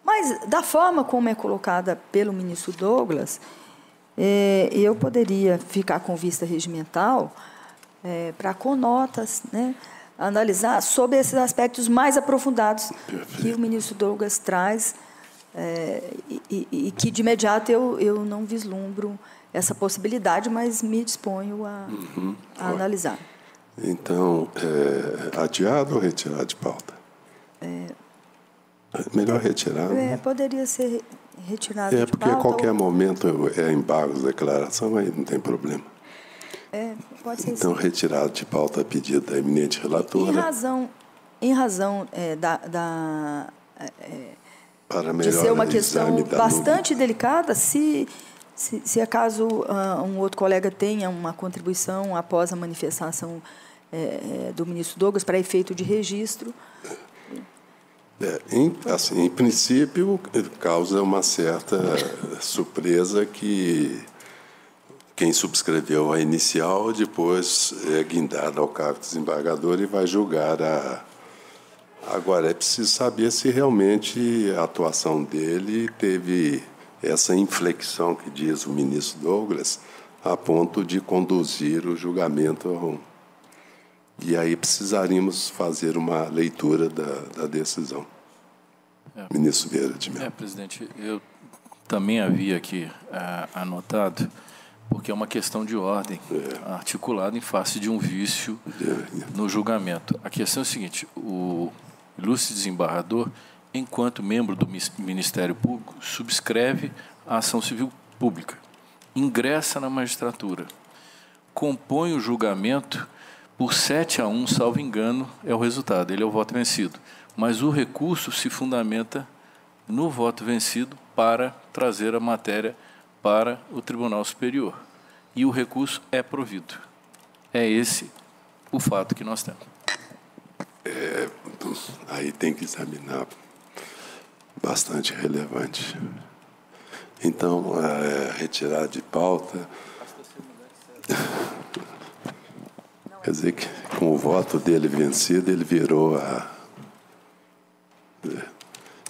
Mas, da forma como é colocada pelo ministro Douglas, eu poderia ficar com vista regimental para, com notas, analisar sobre esses aspectos mais aprofundados que o ministro Douglas traz e que, de imediato, eu não vislumbro essa possibilidade, mas me disponho a analisar. Então, adiado ou retirado de pauta? Melhor retirar. Poderia ser retirado de pauta. Porque a qualquer momento é embargo de declaração, aí não tem problema. Pode ser então, sim. retirado de pauta a pedido da eminente relatora. Em razão de ser uma questão bastante delicada, se acaso um outro colega tenha uma contribuição após a manifestação do ministro Douglas para efeito de registro. Em princípio, causa uma certa surpresa que quem subscreveu a inicial depois é guindado ao cargo de desembargador e vai julgar Agora, é preciso saber se realmente a atuação dele teve essa inflexão que diz o ministro Douglas a ponto de conduzir o julgamento. E aí precisaríamos fazer uma leitura da decisão. Ministro Vieira de Mello. Presidente, eu também havia aqui anotado, porque é uma questão de ordem, articulada em face de um vício no julgamento. A questão é a seguinte: o ilustre desembargador, enquanto membro do Ministério Público, subscreve a ação civil pública, ingressa na magistratura, compõe o julgamento Por 7-1, salvo engano, é o resultado. Ele é o voto vencido. Mas o recurso se fundamenta no voto vencido para trazer a matéria para o Tribunal Superior. E o recurso é provido. É esse o fato que nós temos. Aí tem que examinar. Bastante relevante. Então, retirar de pauta. Quer dizer que, com o voto dele vencido, ele virou a.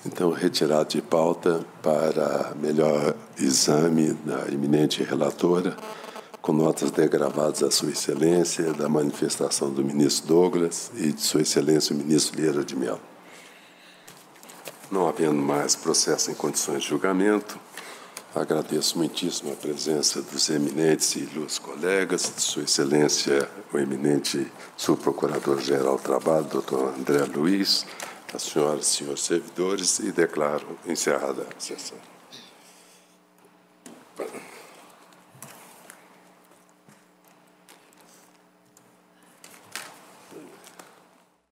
Então, retirar de pauta para melhor exame da eminente relatora, com notas degravadas a Sua Excelência, da manifestação do ministro Douglas e de Sua Excelência o ministro Vieira de Mello. Não havendo mais processo em condições de julgamento, agradeço muitíssimo a presença dos eminentes e ilustres colegas, de Sua Excelência, o eminente subprocurador-geral do Trabalho, doutor André Luiz, as senhoras e senhores servidores, e declaro encerrada a sessão.